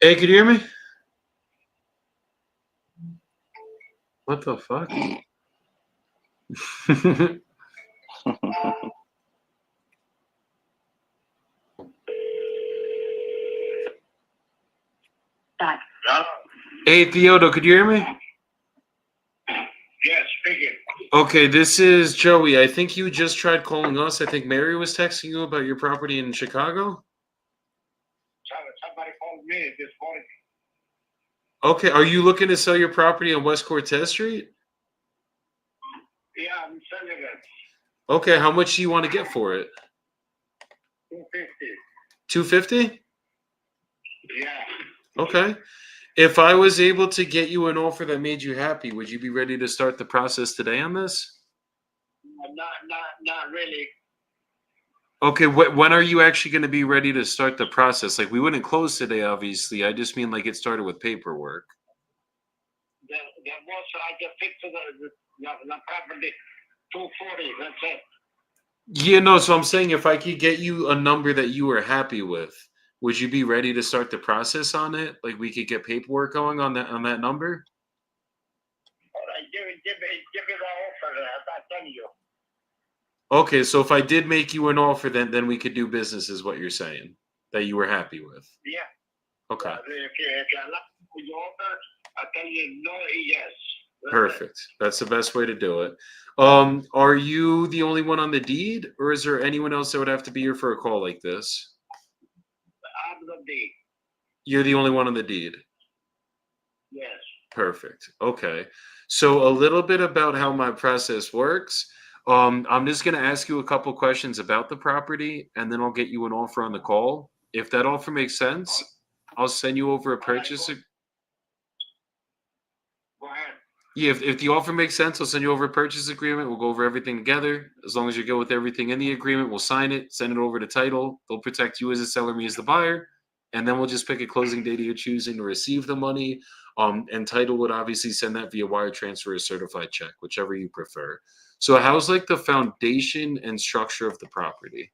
Hey, can you hear me? What the fuck? Hello. Hey, Theodore, could you hear me? Yes, speaking. Okay, this is Joey. I think you just tried calling us. I think Mary was texting you about your property in Chicago. Somebody called me this morning. Okay, are you looking to sell your property on West Cortez Street? Yeah, I'm selling it. Okay, how much do you want to get for it? 250. $250? Yeah. Okay. If I was able to get you an offer that made you happy, would you be ready to start the process today on this? Not really. Okay, when are you actually going to be ready to start the process? Like, we wouldn't close today, obviously. I just mean like get started with paperwork. The most I can fix the property 240. That's it. Yeah, no, so I'm saying if I could get you a number that you were happy with, would you be ready to start the process on it? Like we could get paperwork going on that number? All right, give me the offer. I'm telling you. Okay, so if I did make you an offer, then we could do business, is what you're saying, that you were happy with. Yeah. Okay, If you like the offer, I tell you no, yes. That's it. perfect. That's the best way to do it. Are you the only one on the deed, or is there anyone else that would have to be here for a call like this? I'm the big. You're the only one on the deed. Yes. Perfect. Okay. So a little bit about how my process works. I'm just going to ask you a couple questions about the property, and then I'll get you an offer on the call. If that offer makes sense, I'll send you over a purchase. Go ahead. Yeah, if the offer makes sense, I'll send you over a purchase agreement. We'll go over everything together. As long as you're good with everything in the agreement, we'll sign it, send it over to title. They'll protect you as a seller, me as the buyer. And then we'll just pick a closing date of your choosing to receive the money. And title would obviously send that via wire transfer or certified check, whichever you prefer. So how's like the foundation and structure of the property?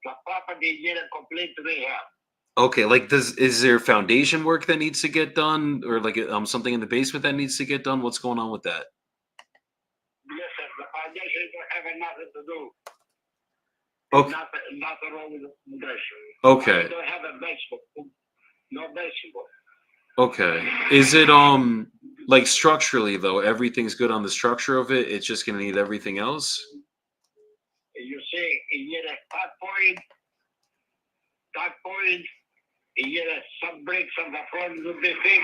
The property didn't complete rehab. Okay, like is there foundation work that needs to get done, or like something in the basement that needs to get done? What's going on with that? Listen, the foundation don't have nothing to do. Okay. Nothing wrong with the foundation. Okay. I don't have a basement. No basement. Okay. Is it like structurally though, everything's good on the structure of it? It's just gonna need everything else? You see, you get a top point, you get some bricks on the front of the thing,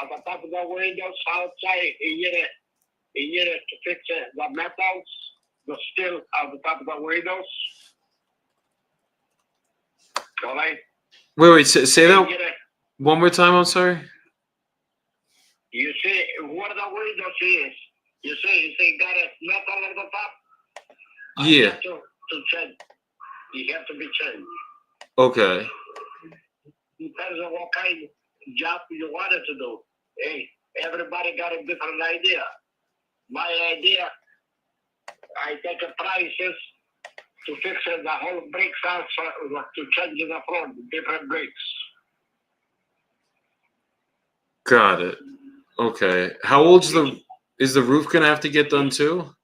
on the top of the windows outside, you get to fix the metals, the steel on the top of the windows. All right? Wait, say You that get a- one more time, I'm sorry. You see what the windows is. You see, got a metal on the top. Yeah. have to change. You have to be changed. Okay. Depends on what kind of job you wanted to do. Hey, everybody got a different idea. My idea, I take a prices to fix the whole bricks out, to change the front, different bricks. Got it. Okay. How old's is the roof gonna have to get done too?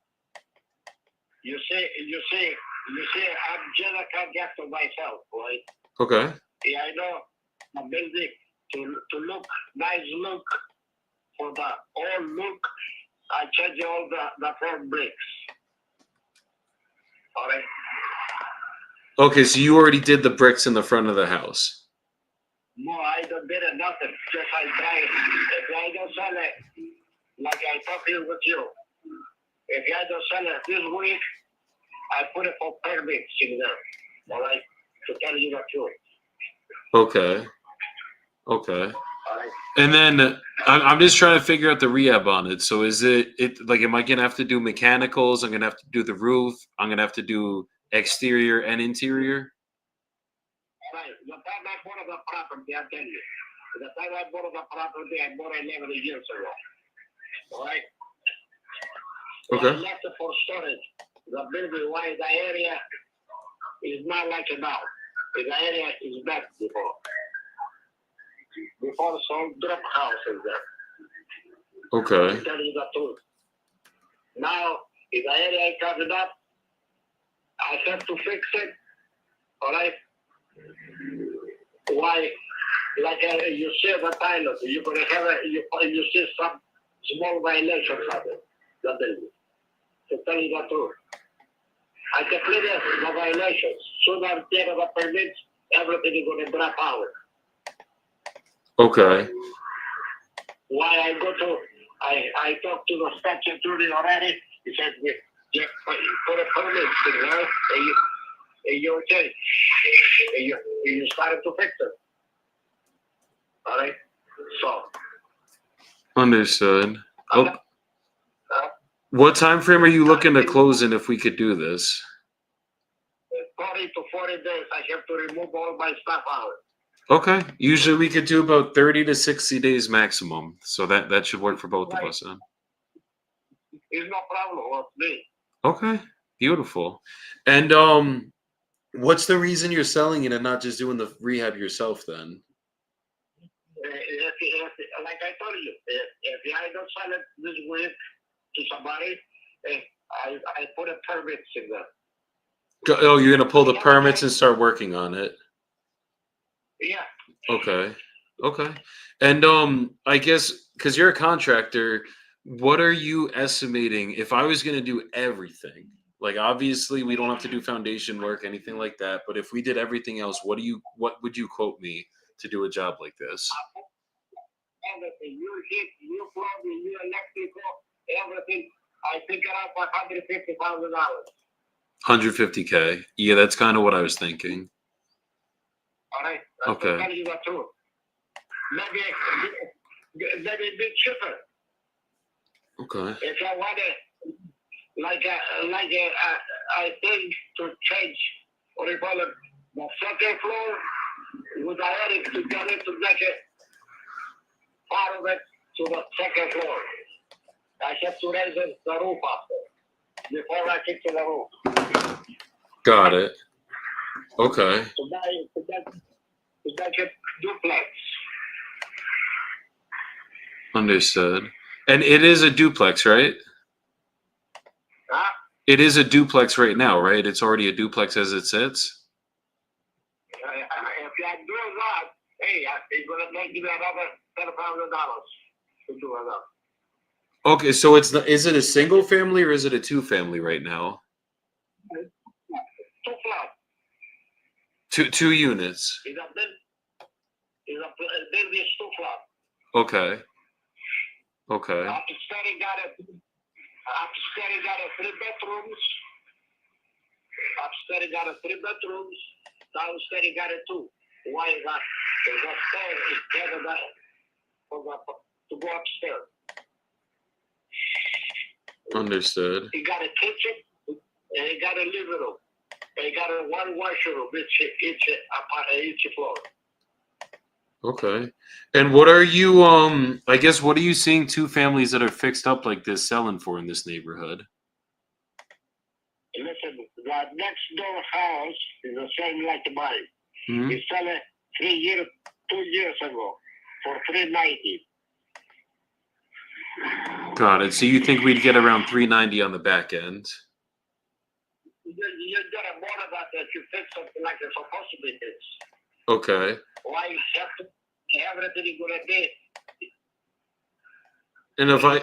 You see, I'm just a contractor myself, right? Okay. Yeah, I know the building to look nice look for the old look. I change all the front bricks. All right. Okay, so you already did the bricks in the front of the house. No, I don't did it nothing. Just I buy it. If I don't sell it, like I talked here with you, if I don't sell it this week, I put it for permits in there. all right, to tell you the truth. Okay. Okay. All right. And then I'm just trying to figure out the rehab on it. So is it like, am I gonna have to do mechanicals? I'm gonna have to do the roof. I'm gonna have to do exterior and interior. All right, the time I bought the property, I'll tell you. The time I bought the property, I bought it 11 years ago. All right? Okay. I left it for storage. The building, why the area is not like it now. The area is bad before. Before some drop houses there. Okay. I tell you the truth. Now, if the area is covered up, I have to fix it. All right? Why? Like you see the pilot, you're gonna have you see some small violations of it, the building. To tell you the truth. I can clear the violations. Soon as I get the permits, everything is gonna drop out. Okay. Why I go to I talked to the statutory already. He said, yeah, for a permit, you know, and you okay. And you started to fix it. All right? So. Understood. Oh, what time frame are you looking to close in if we could do this? 30 to 40 days, I have to remove all my stuff out. Okay. Usually we could do about 30 to 60 days maximum. So that should work for both of us then. It's no problem with me. Okay. Beautiful. And what's the reason you're selling it and not just doing the rehab yourself then? Like I told you, if I don't sell it this week to somebody, I put a permit in there. Oh, you're gonna pull the permits and start working on it. Yeah. Okay. Okay. And I guess because you're a contractor, what are you estimating if I was gonna do everything? Like obviously we don't have to do foundation work, anything like that, but if we did everything else, what would you quote me to do a job like this? Everything. You heat, you plumbing, you electrical, everything. I pick it up for $150,000. 150K. Yeah, that's kind of what I was thinking. All right. Okay. To tell you the truth. Maybe a bit cheaper. Okay. If I want it, I think to change, what do you call it, the second floor with the attic to get it to make it part of it to the second floor. I have to raise the roof after before I get to the roof. Got it. Okay. To make it duplex. Understood. And it is a duplex, right? Huh? It is a duplex right now, right? It's already a duplex as it sits? If I do that, hey, it's going to make you another $10,000 to do it. Okay, so is it a single family or is it a two family right now? 2 flats. Two units. It's a building 2 flats. Okay. Okay. Upstairs got a 3 bedrooms. Upstairs got a 3 bedrooms. Downstairs got a 2. Why is that? Because upstairs is better than to go upstairs. Understood. He got a kitchen and he got a living room. And he got a 1 washroom each floor. Okay. And what are you I guess what are you seeing two families that are fixed up like this selling for in this neighborhood? Listen, the next door house is the same like mine. Mm-hmm. He sold it 2 years ago for $390. Got it. So you think we'd get around 390 on the back end? You get a more about that if you fix something like it's supposed to be fixed. Okay. Why you have to everything is gonna be And if I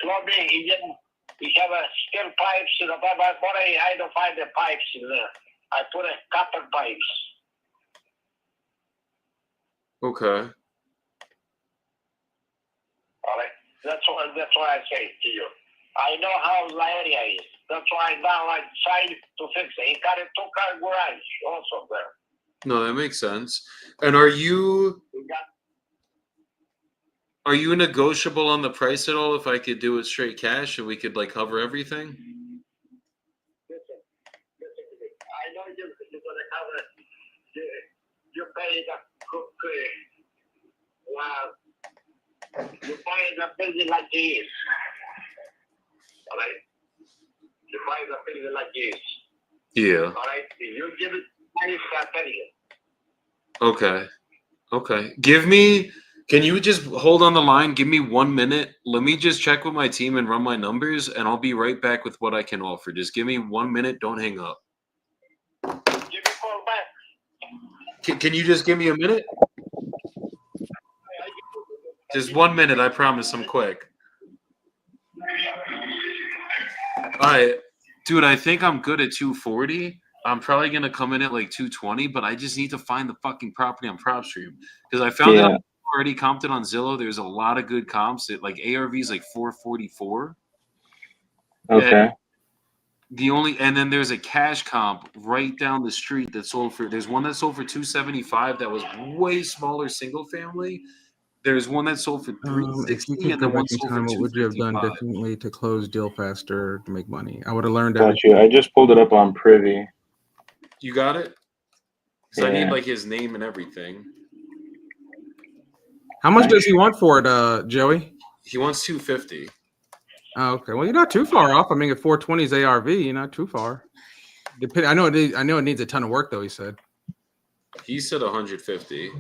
plumbing, you have a steel pipes in the back, but I don't find the pipes in there. I put a copper pipes. okay. All right. That's why I say to you. I know how the area is. That's why right now, I decided to fix it. He got a 2-car garage also there. No, that makes sense. And are you We got negotiable on the price at all? If I could do it straight cash and we could like cover everything. listen to me. I know you're gonna cover it. You pay the cook. You buy the building like this. All right. You buy the building like this. Yeah. All right. If you give it money, I'll tell you. Okay. Okay. Can you just hold on the line? Give me 1 minute. Let me just check with my team and run my numbers, and I'll be right back with what I can offer. Just give me 1 minute. Don't hang up. Give me a call back. Can you just give me a minute? Just 1 minute. I promise I'm quick. All right. Dude, I think I'm good at 240. I'm probably going to come in at like 220, but I just need to find the fucking property on PropStream because I found Yeah. that already comped it on Zillow. There's a lot of good comps. It like ARV is like 444. Okay. And then there's a cash comp right down the street that sold for. There's one that sold for 275 that was way smaller single family. There's one that sold for If 360 you could and go then one back in sold for time, what would you have done 255. differently to close deal faster to make money? I would have learned Got everything. you. I just pulled it up on Privy. You got it? Because I need Yeah. like his name and everything. How much does he want for it, Joey? He wants 250. Oh, okay. Well, you're not too far off. I mean, at 420 is ARV, you're not too far. I know it needs a ton of work, though. He said. He said 150.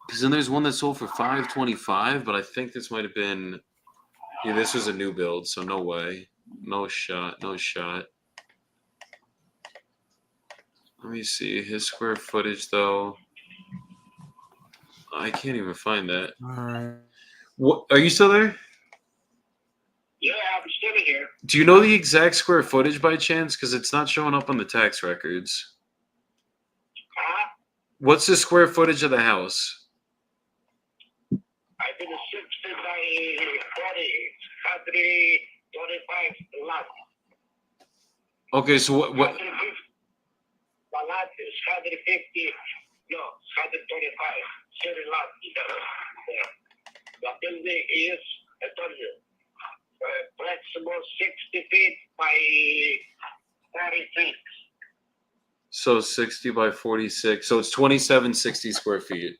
Because then there's one that sold for 525, but I think this might have been. Yeah, this was a new build, so no way, no shot, no shot. Let me see his square footage though. I can't even find that. All right. What are you still there? Yeah, I'm still here. Do you know the exact square footage by chance? Because it's not showing up on the tax records. Huh? What's the square footage of the house? I did a 60 by 40, 125 lot. Okay, so what? 150. The lot is 150. No, 125. City lot. There. The building is, I told you, flexible 60 feet by 30 feet. So 60 by 46. So it's 2760 square feet.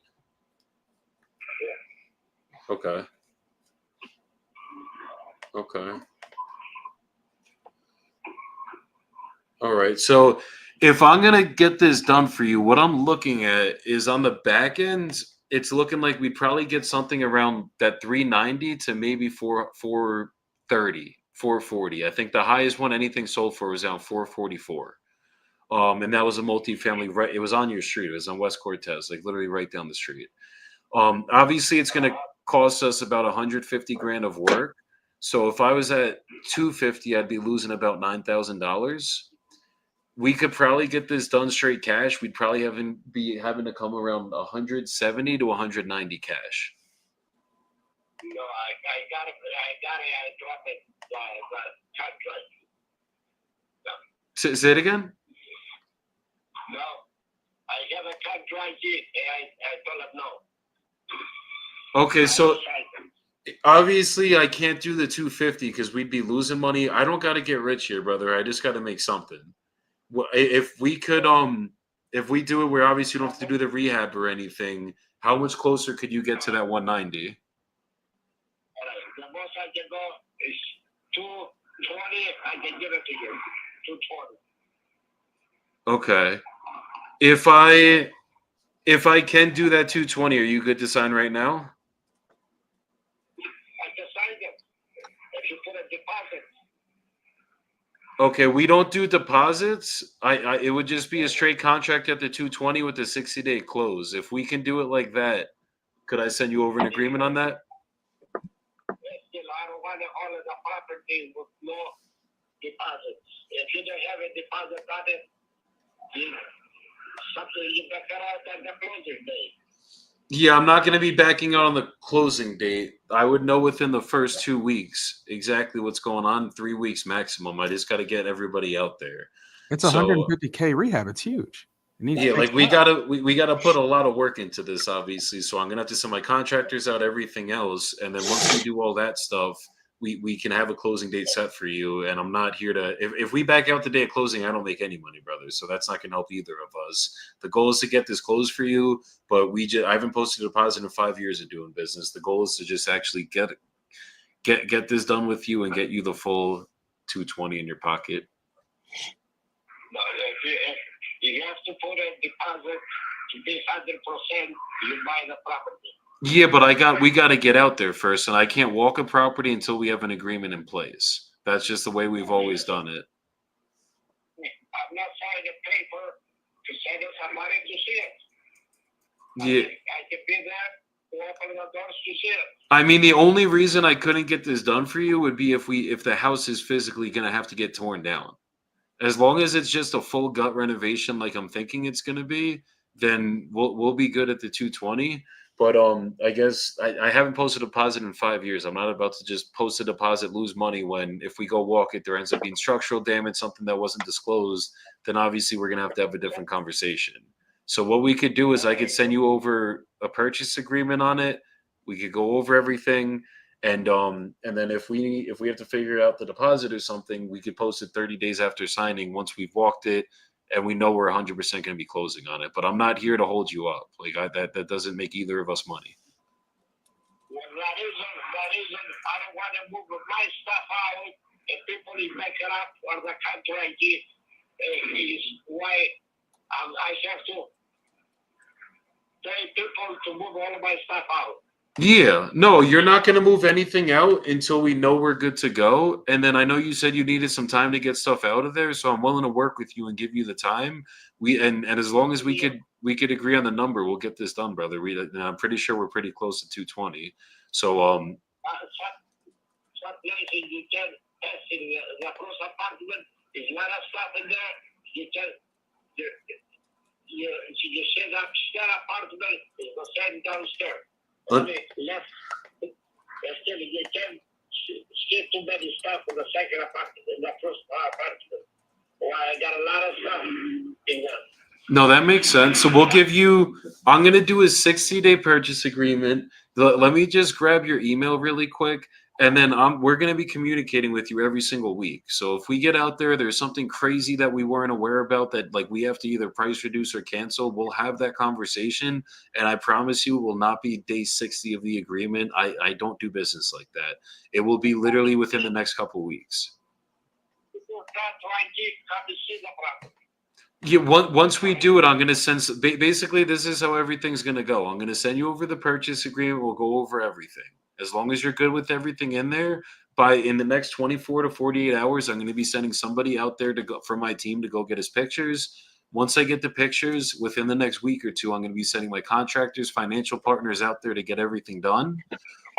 Okay. Okay. All right. So if I'm going to get this done for you, what I'm looking at is on the back end, it's looking like we'd probably get something around that 390 to maybe 430, 440. I think the highest one anything sold for was around 444. And that was a multifamily, right? It was on your street. It was on West Cortez, like literally right down the street. Obviously it's going to cost us about 150 grand of work. So if I was at 250, I'd be losing about $9,000. We could probably get this done straight cash. We'd probably be having to come around 170 to 190 cash. No, I got it. I dropped it. Contract. Say it again? No, I have a contract here, and I told him no. Okay, so obviously I can't do the 250 because we'd be losing money. I don't got to get rich here, brother. I just got to make something. If we could, if we do it where obviously you don't have to do the rehab or anything, how much closer could you get to that 190? All right, the most I can go is 220. I can give it to you. 220. Okay. If I can do that 220, are you good to sign right now? I can sign them if you put a deposit. Okay, we don't do deposits. It would just be a straight contract at the 220 with the 60-day close. If we can do it like that, could I send you over an agreement on that? Still, I don't want to honor the property with no deposits. If you don't have a deposit on it, something you back it out at the closing day. Yeah, I'm not going to be backing out on the closing date. I would know within the first 2 weeks exactly what's going on. 3 weeks maximum. I just got to get everybody out there. It's So 150K rehab. It's huge. It needs yeah, big like we stuff. gotta put a lot of work into this, obviously. So I'm gonna have to send my contractors out, everything else, and then once we do all that stuff, we can have a closing date set for you. And I'm not here to if we back out the day of closing, I don't make any money, brother. So that's not gonna help either of us. The goal is to get this closed for you, but I haven't posted a deposit in 5 years of doing business. The goal is to just actually get this done with you and get you the full 220 in your pocket. No, you have to put a deposit to be 100%. You buy the property. Yeah, but we got to get out there first, and I can't walk a property until we have an agreement in place. That's just the way we've always done it. I'm not signing a paper to send somebody to see it. Yeah, I can be there, open the doors to see it. I mean, the only reason I couldn't get this done for you would be if the house is physically going to have to get torn down. As long as it's just a full gut renovation, like I'm thinking it's going to be, then we'll be good at the 220. But I guess I haven't posted a deposit in 5 years. I'm not about to just post a deposit, lose money when if we go walk it, there ends up being structural damage, something that wasn't disclosed. Then obviously we're gonna have a different conversation. So what we could do is I could send you over a purchase agreement on it. We could go over everything, and then if we have to figure out the deposit or something, we could post it 30 days after signing once we've walked it and we know we're 100% going to be closing on it. But I'm not here to hold you up. Like that doesn't make either of us money. Well, that isn't. I don't want to move my stuff out. If people is making up for the contract is why I have to pay people to move all of my stuff out. Yeah, no, you're not going to move anything out until we know we're good to go. And then I know you said you needed some time to get stuff out of there, so I'm willing to work with you and give you the time. And as long as we could agree on the number, we'll get this done, brother. And I'm pretty sure we're pretty close to 220. So some places you can test in the first apartment is a lot of stuff in there. You can you set up upstairs apartment is the same downstairs. Only left. Still, you can see too many stuff in the second apartment, in the first apartment. Well, I got a lot of stuff in there. no, that makes sense. So I'm going to do a 60-day purchase agreement. Let me just grab your email really quick. And then we're going to be communicating with you every single week. So if we get out there's something crazy that we weren't aware about that like we have to either price reduce or cancel, we'll have that conversation. And I promise you it will not be day 60 of the agreement. I don't do business like that. It will be literally within the next couple of weeks. Yeah, once we do it, I'm going to send. Basically, this is how everything's going to go. I'm going to send you over the purchase agreement. We'll go over everything. As long as you're good with everything in there, in the next 24 to 48 hours, I'm going to be sending somebody out there for my team to go get us pictures. Once I get the pictures, within the next week or two, I'm going to be sending my contractors, financial partners out there to get everything done.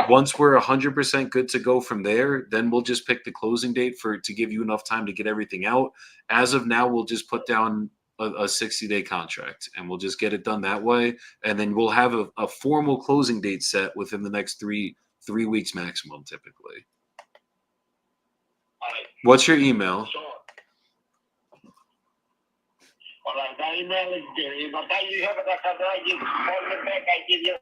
Once we're 100% good to go from there, then we'll just pick the closing date to give you enough time to get everything out. As of now, we'll just put down a 60-day contract and we'll just get it done that way. And then we'll have a formal closing date set within the next three weeks maximum, typically. What's your email? All right, the email is there. If you have that, I give call me back. I give you.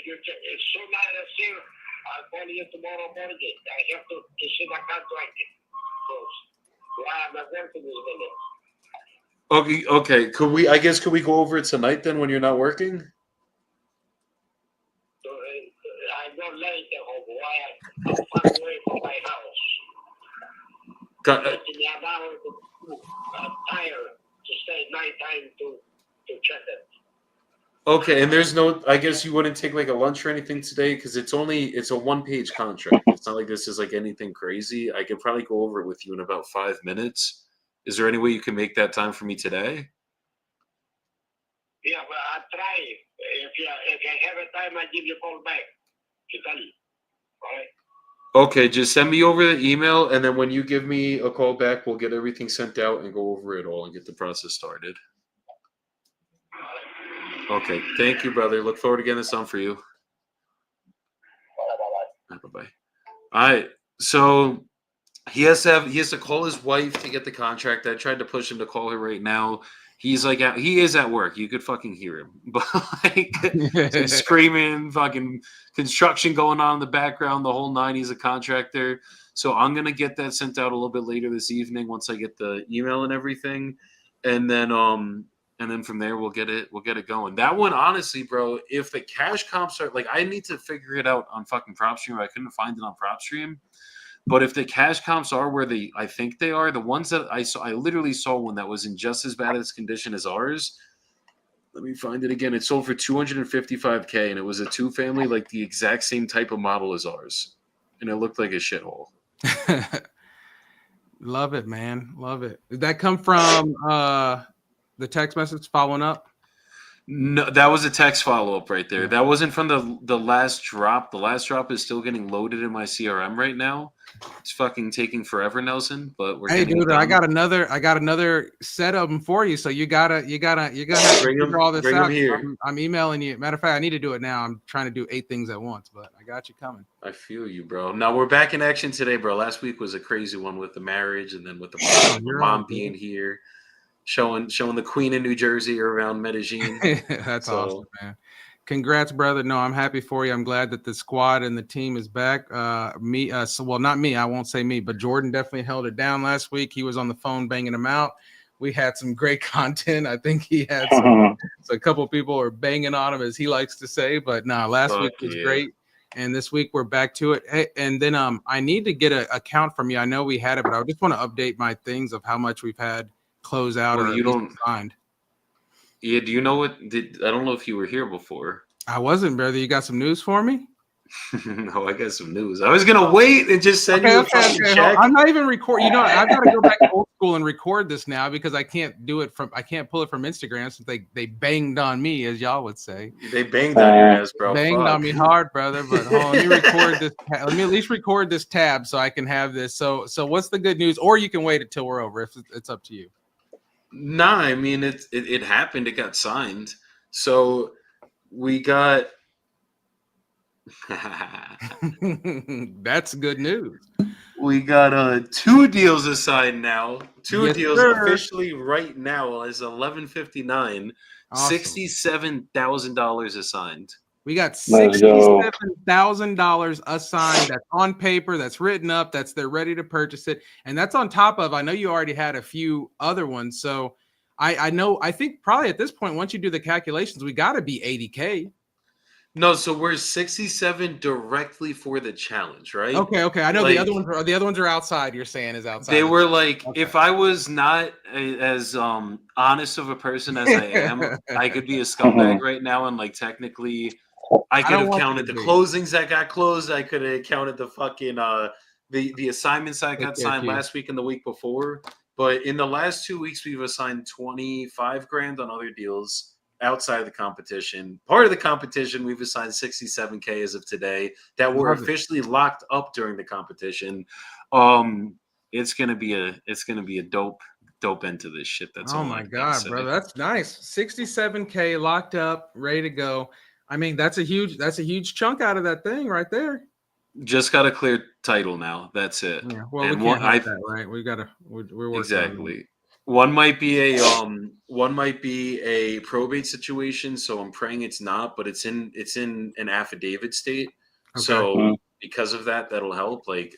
As soon as I see you, I'll call you tomorrow morning. I have to see the contract. I'm not working this minute. Okay. Could we go over it tonight then when you're not working? So late at home. Why I'm far away from my house. Got, Me ha dado tired to stay nighttime to check it. okay, and there's no. I guess you wouldn't take like a lunch or anything today because it's a 1-page contract. It's not like this is like anything crazy. I could probably go over it with you in about 5 minutes. Is there any way you can make that time for me today? Yeah, but I try. If I have a time, I give you a call back to tell you. All right. Okay, just send me over the email, and then when you give me a call back, we'll get everything sent out and go over it all and get the process started. Okay, thank you, brother. Look forward to getting this on for you. Bye-bye. All right, so he has to call his wife to get the contract. I tried to push him to call her right now. He's like, he is at work. You could fucking hear him, but like screaming, fucking construction going on in the background, the whole nine. He's a contractor, so I'm gonna get that sent out a little bit later this evening once I get the email and everything, and then from there we'll get it going. That one, honestly, bro, if the cash comps are like, I need to figure it out on fucking PropStream. I couldn't find it on PropStream. But if the cash comps are where I think they are, the ones that I saw, I literally saw one that was in just as bad as condition as ours. Let me find it again. It sold for $255K, and it was a 2-family, like the exact same type of model as ours, and it looked like a shithole. Love it, man. Love it. Did that come from the text message following up? No, that was a text follow-up right there. That wasn't from the last drop. The last drop is still getting loaded in my CRM right now. It's fucking taking forever, Nelson. But we're hey, dude, I got another set of them for you. So you gotta figure all this out. Here. I'm emailing you. Matter of fact, I need to do it now. I'm trying to do 8 things at once, but I got you coming. I feel you, bro. Now we're back in action today, bro. Last week was a crazy one with the marriage, and then with the mom being here. Showing the Queen in New Jersey around Medellin. That's awesome, man. Congrats, brother. No, I'm happy for you. I'm glad that the squad and the team is back. Not me. I won't say me, but Jordan definitely held it down last week. He was on the phone banging them out. We had some great content. I think he had so a couple of people are banging on him, as he likes to say. But no, last week was great. And this week we're back to it. Hey, and then I need to get an account from you. I know we had it, but I just want to update my things of how much we've had close out or you don't signed. Yeah, do you know what? I don't know if you were here before. I wasn't, brother. You got some news for me? No, I got some news. I was gonna wait and just send you a fucking check. I'm not even recording. I've got to go back to old school and record this now because I can't pull it from Instagram since they banged on me, as y'all would say. They banged on your ass, bro. Banged on me hard, brother. But let me record this. Let me at least record this tab so I can have this. So what's the good news? Or you can wait until we're over. If it's up to you. Nah, I mean it happened. It got signed. So we got. That's good news. We got 2 deals assigned now. 2 deals sir. officially right now is 11:59. Awesome. $67,000 assigned. We got $67,000 assigned. That's on paper. That's written up. They're ready to purchase it, and that's on top of. I know you already had a few other ones, so I know. I think probably at this point, once you do the calculations, we got to be 80K. No, so we're 67 directly for the challenge, right? Okay. I know the other ones are outside. You're saying is outside. They were like, okay. If I was not as honest of a person as I am, I could be a scumbag right now, and like technically, I could have counted the closings that got closed. I could have counted the fucking the assignments that got signed last week and the week before. But in the last 2 weeks, we've assigned 25 grand on other deals. Outside of the competition, part of the competition, we've assigned 67K as of today that were officially locked up during the competition. It's gonna be a dope end to this shit. That's my god, brother, that's nice. 67K locked up, ready to go. I mean, that's a huge chunk out of that thing right there. Just got a clear title now. That's it. Yeah, well, and we can't have that, right? We're working exactly. One might be a probate situation, so I'm praying it's not, but it's in an affidavit state. Okay. So because of that, that'll help. Like,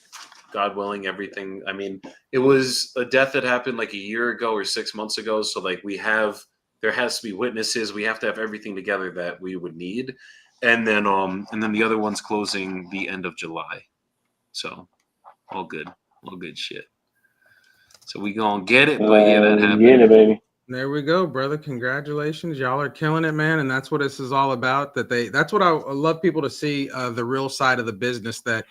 God willing, everything. I mean, it was a death that happened like a year ago or 6 months ago. So like there has to be witnesses. We have to have everything together that we would need. and then the other one's closing the end of July. So all good shit. So we gonna get it, but yeah, that happened. Get it, baby. There we go, brother. Congratulations. Y'all are killing it, man. And that's what this is all about. That's what I love people to see, the real side of the business, that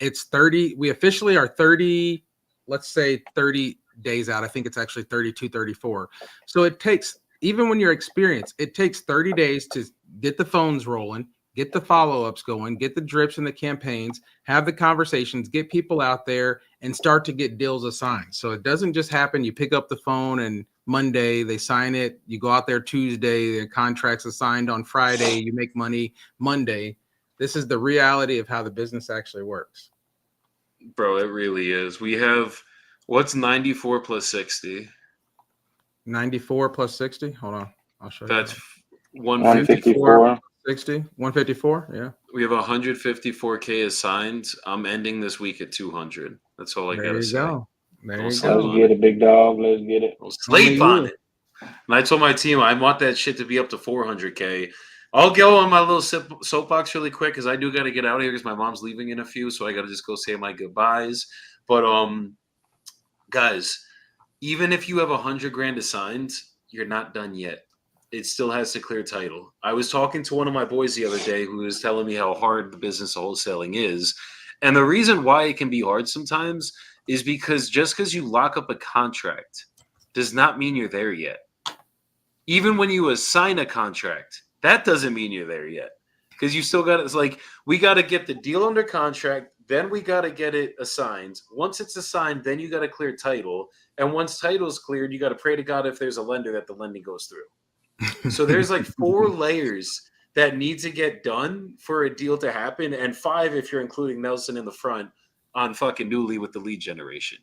it's 30. We officially are 30, let's say 30 days out. I think it's actually 32, 34. So it takes, even when you're experienced, it takes 30 days to get the phones rolling, get the follow-ups going, get the drips and the campaigns, have the conversations, get people out there, and start to get deals assigned. So it doesn't just happen. You pick up the phone and Monday they sign it. You go out there Tuesday, the contract's assigned on Friday. You make money Monday. This is the reality of how the business actually works. Bro, it really is. We have, what's 94 plus 60? 94 plus 60. Hold on, I'll show you. That's 154. 60, 154. Yeah. We have 154K assigned. I'm ending this week at 200. That's all I There gotta you say. go. There you Let's go. Let's get it, big dog. Let's get it. I'll sleep Only on you. it. And I told my team I want that shit to be up to 400K. I'll go on my little soapbox really quick because I do got to get out of here because my mom's leaving in a few, so I got to just go say my goodbyes. But guys, even if you have 100 grand assigned, you're not done yet. It still has to clear title. I was talking to one of my boys the other day who was telling me how hard the business of wholesaling is, and the reason why it can be hard sometimes is because just because you lock up a contract does not mean you're there yet. Even when you assign a contract, that doesn't mean you're there yet. Because you still got it's like we got to get the deal under contract, then we got to get it assigned. Once it's assigned, then you got to clear title. And once title's cleared, you got to pray to God if there's a lender that the lending goes through. So there's like 4 layers that need to get done for a deal to happen, and 5 if you're including Nelson in the front on fucking Newly with the lead generation.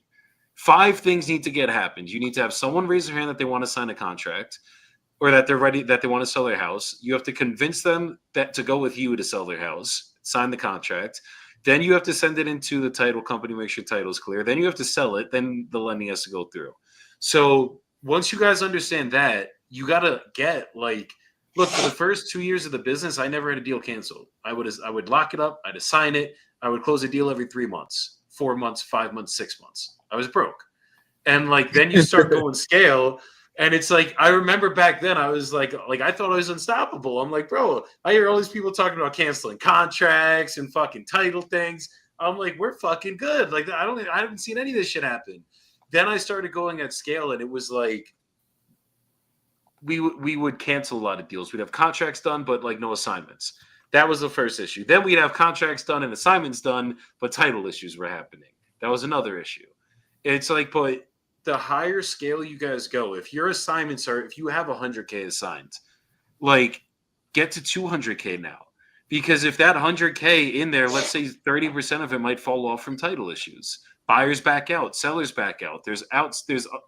5 things need to get happened. You need to have someone raise their hand that they want to sign a contract, or that they're ready, that they want to sell their house. You have to convince them that to go with you to sell their house, sign the contract. Then you have to send it into the title company, make sure title's clear. Then you have to sell it. Then the lending has to go through. So once you guys understand that, you got to get like, look, for the first 2 years of the business, I never had a deal canceled. I would lock it up. I'd assign it. I would close a deal every 3 months, 4 months, 5 months, 6 months. I was broke. And like, then you start going scale. And it's like, I remember back then I was like I thought I was unstoppable. I'm like, bro, I hear all these people talking about canceling contracts and fucking title things. I'm like, we're fucking good. Like, I haven't seen any of this shit happen. Then I started going at scale, and it was like, we would cancel a lot of deals. We'd have contracts done, but like no assignments. That was the first issue. Then we'd have contracts done and assignments done, but title issues were happening. That was another issue. It's like, but the higher scale you guys go, if your assignments are, if you have 100K assigned, like get to 200K now. Because if that 100K in there, let's say 30% of it might fall off from title issues. Buyers back out, sellers back out. There's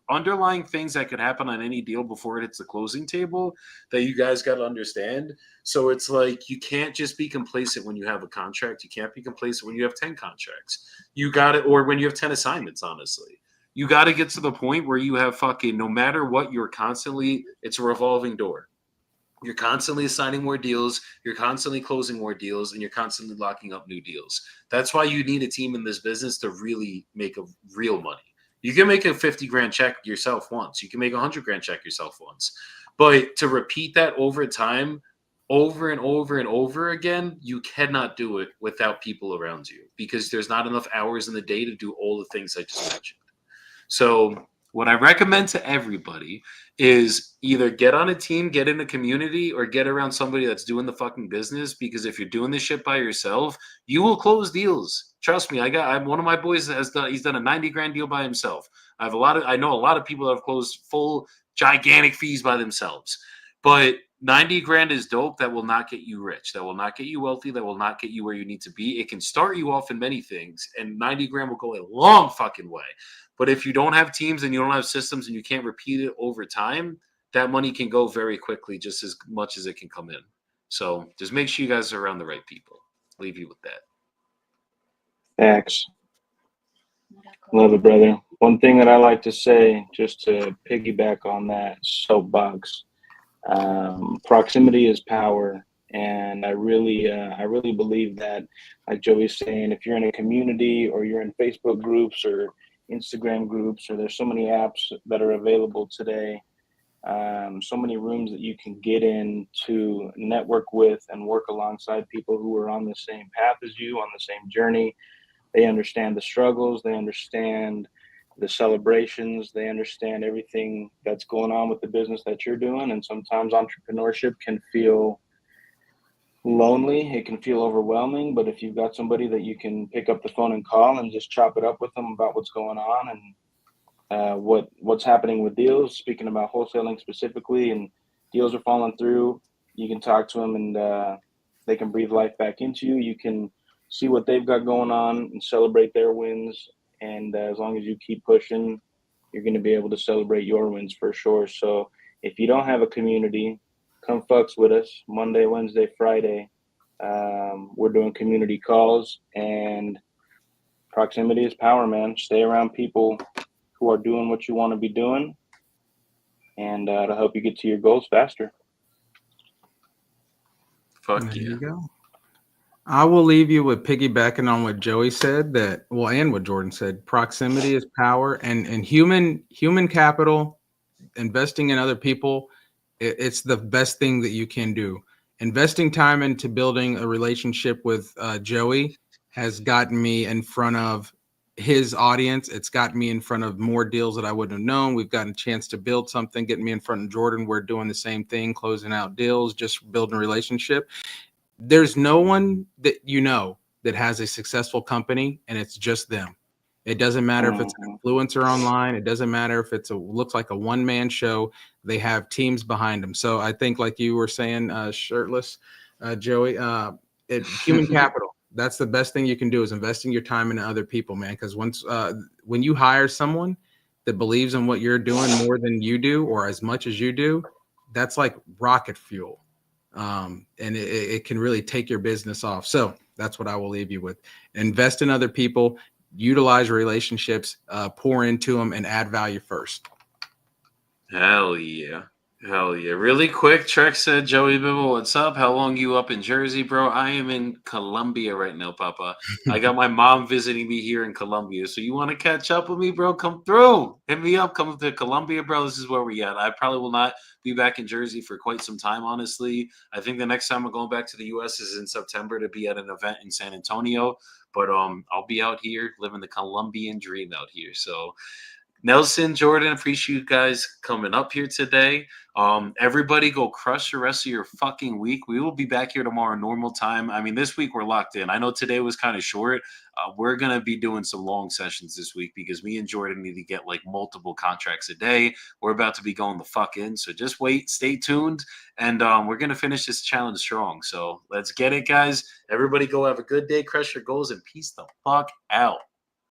underlying things that could happen on any deal before it hits the closing table that you guys got to understand. So it's like, you can't just be complacent when you have a contract. You can't be complacent when you have 10 contracts. You got it, or when you have 10 assignments, honestly. You got to get to the point where you have fucking, no matter what, you're constantly, it's a revolving door. You're constantly assigning more deals, you're constantly closing more deals, and you're constantly locking up new deals. That's why you need a team in this business to really make a real money. You can make a 50 grand check yourself once. You can make a 100 grand check yourself once. But to repeat that over time, over and over and over again, you cannot do it without people around you, because there's not enough hours in the day to do all the things I just mentioned. So what I recommend to everybody is either get on a team, get in a community, or get around somebody that's doing the fucking business. Because if you're doing this shit by yourself, you will close deals. Trust me. I'm one of my boys that he's done a 90 grand deal by himself. I know a lot of people that have closed full gigantic fees by themselves. But 90 grand is dope. That will not get you rich. That will not get you wealthy. That will not get you where you need to be. It can start you off in many things, and 90 grand will go a long fucking way. But if you don't have teams and you don't have systems and you can't repeat it over time, that money can go very quickly, just as much as it can come in. So just make sure you guys are around the right people. Leave you with that. Facts. Love it, brother. One thing that I like to say, just to piggyback on that soapbox, proximity is power, And I really believe that, like Joey's saying, if you're in a community or you're in Facebook groups or Instagram groups, or there's so many apps that are available today, so many rooms that you can get in to network with and work alongside people who are on the same path as you, on the same journey. They understand the struggles, they understand the celebrations, they understand everything that's going on with the business that you're doing. And sometimes entrepreneurship can feel lonely, it can feel overwhelming, but if you've got somebody that you can pick up the phone and call and just chop it up with them about what's going on and what's happening with deals, speaking about wholesaling specifically, and deals are falling through, you can talk to them and they can breathe life back into you. You can see what they've got going on and celebrate their wins. And as long as you keep pushing, you're going to be able to celebrate your wins for sure. So if you don't have a community, come fucks with us Monday, Wednesday, Friday. We're doing community calls, and proximity is power, man. Stay around people who are doing what you want to be doing, and it'll help you get to your goals faster. Fuck There yeah. you go. I will leave you with piggybacking on what Joey said, and what Jordan said. Proximity is power, and human capital, investing in other people, it's the best thing that you can do. Investing time into building a relationship with Joey has gotten me in front of his audience. It's gotten me in front of more deals that I wouldn't have known. We've gotten a chance to build something, getting me in front of Jordan. We're doing the same thing, closing out deals, just building a relationship. There's no one that that has a successful company, and it's just them. It doesn't matter if it's an influencer online. It doesn't matter if looks like a one-man show. They have teams behind them. So I think, like you were saying, shirtless, Joey, human capital. That's the best thing you can do, is investing your time into other people, man. Because when you hire someone that believes in what you're doing more than you do, or as much as you do, that's like rocket fuel. And it can really take your business off. So that's what I will leave you with. Invest in other people, utilize relationships, pour into them, and add value first. Hell yeah. Hell yeah. Really quick, Trek said, Joey Bibble, what's up? How long you up in Jersey, bro? I am in Colombia right now, Papa. I got my mom visiting me here in Colombia. So you want to catch up with me, bro? Come through. Hit me up. Come to Colombia, bro. This is where we at. I probably will not be back in Jersey for quite some time, honestly. I think the next time I'm going back to the U.S. is in September to be at an event in San Antonio. But I'll be out here living the Colombian dream out here. So Nelson, Jordan, appreciate you guys coming up here today. Everybody go crush the rest of your fucking week. We will be back here tomorrow, normal time. I mean, this week we're locked in. I know today was kind of short. We're going to be doing some long sessions this week because me and Jordan need to get like multiple contracts a day. We're about to be going the fuck in. So just wait, stay tuned. And we're going to finish this challenge strong. So let's get it, guys. Everybody go have a good day, crush your goals, and peace the fuck out.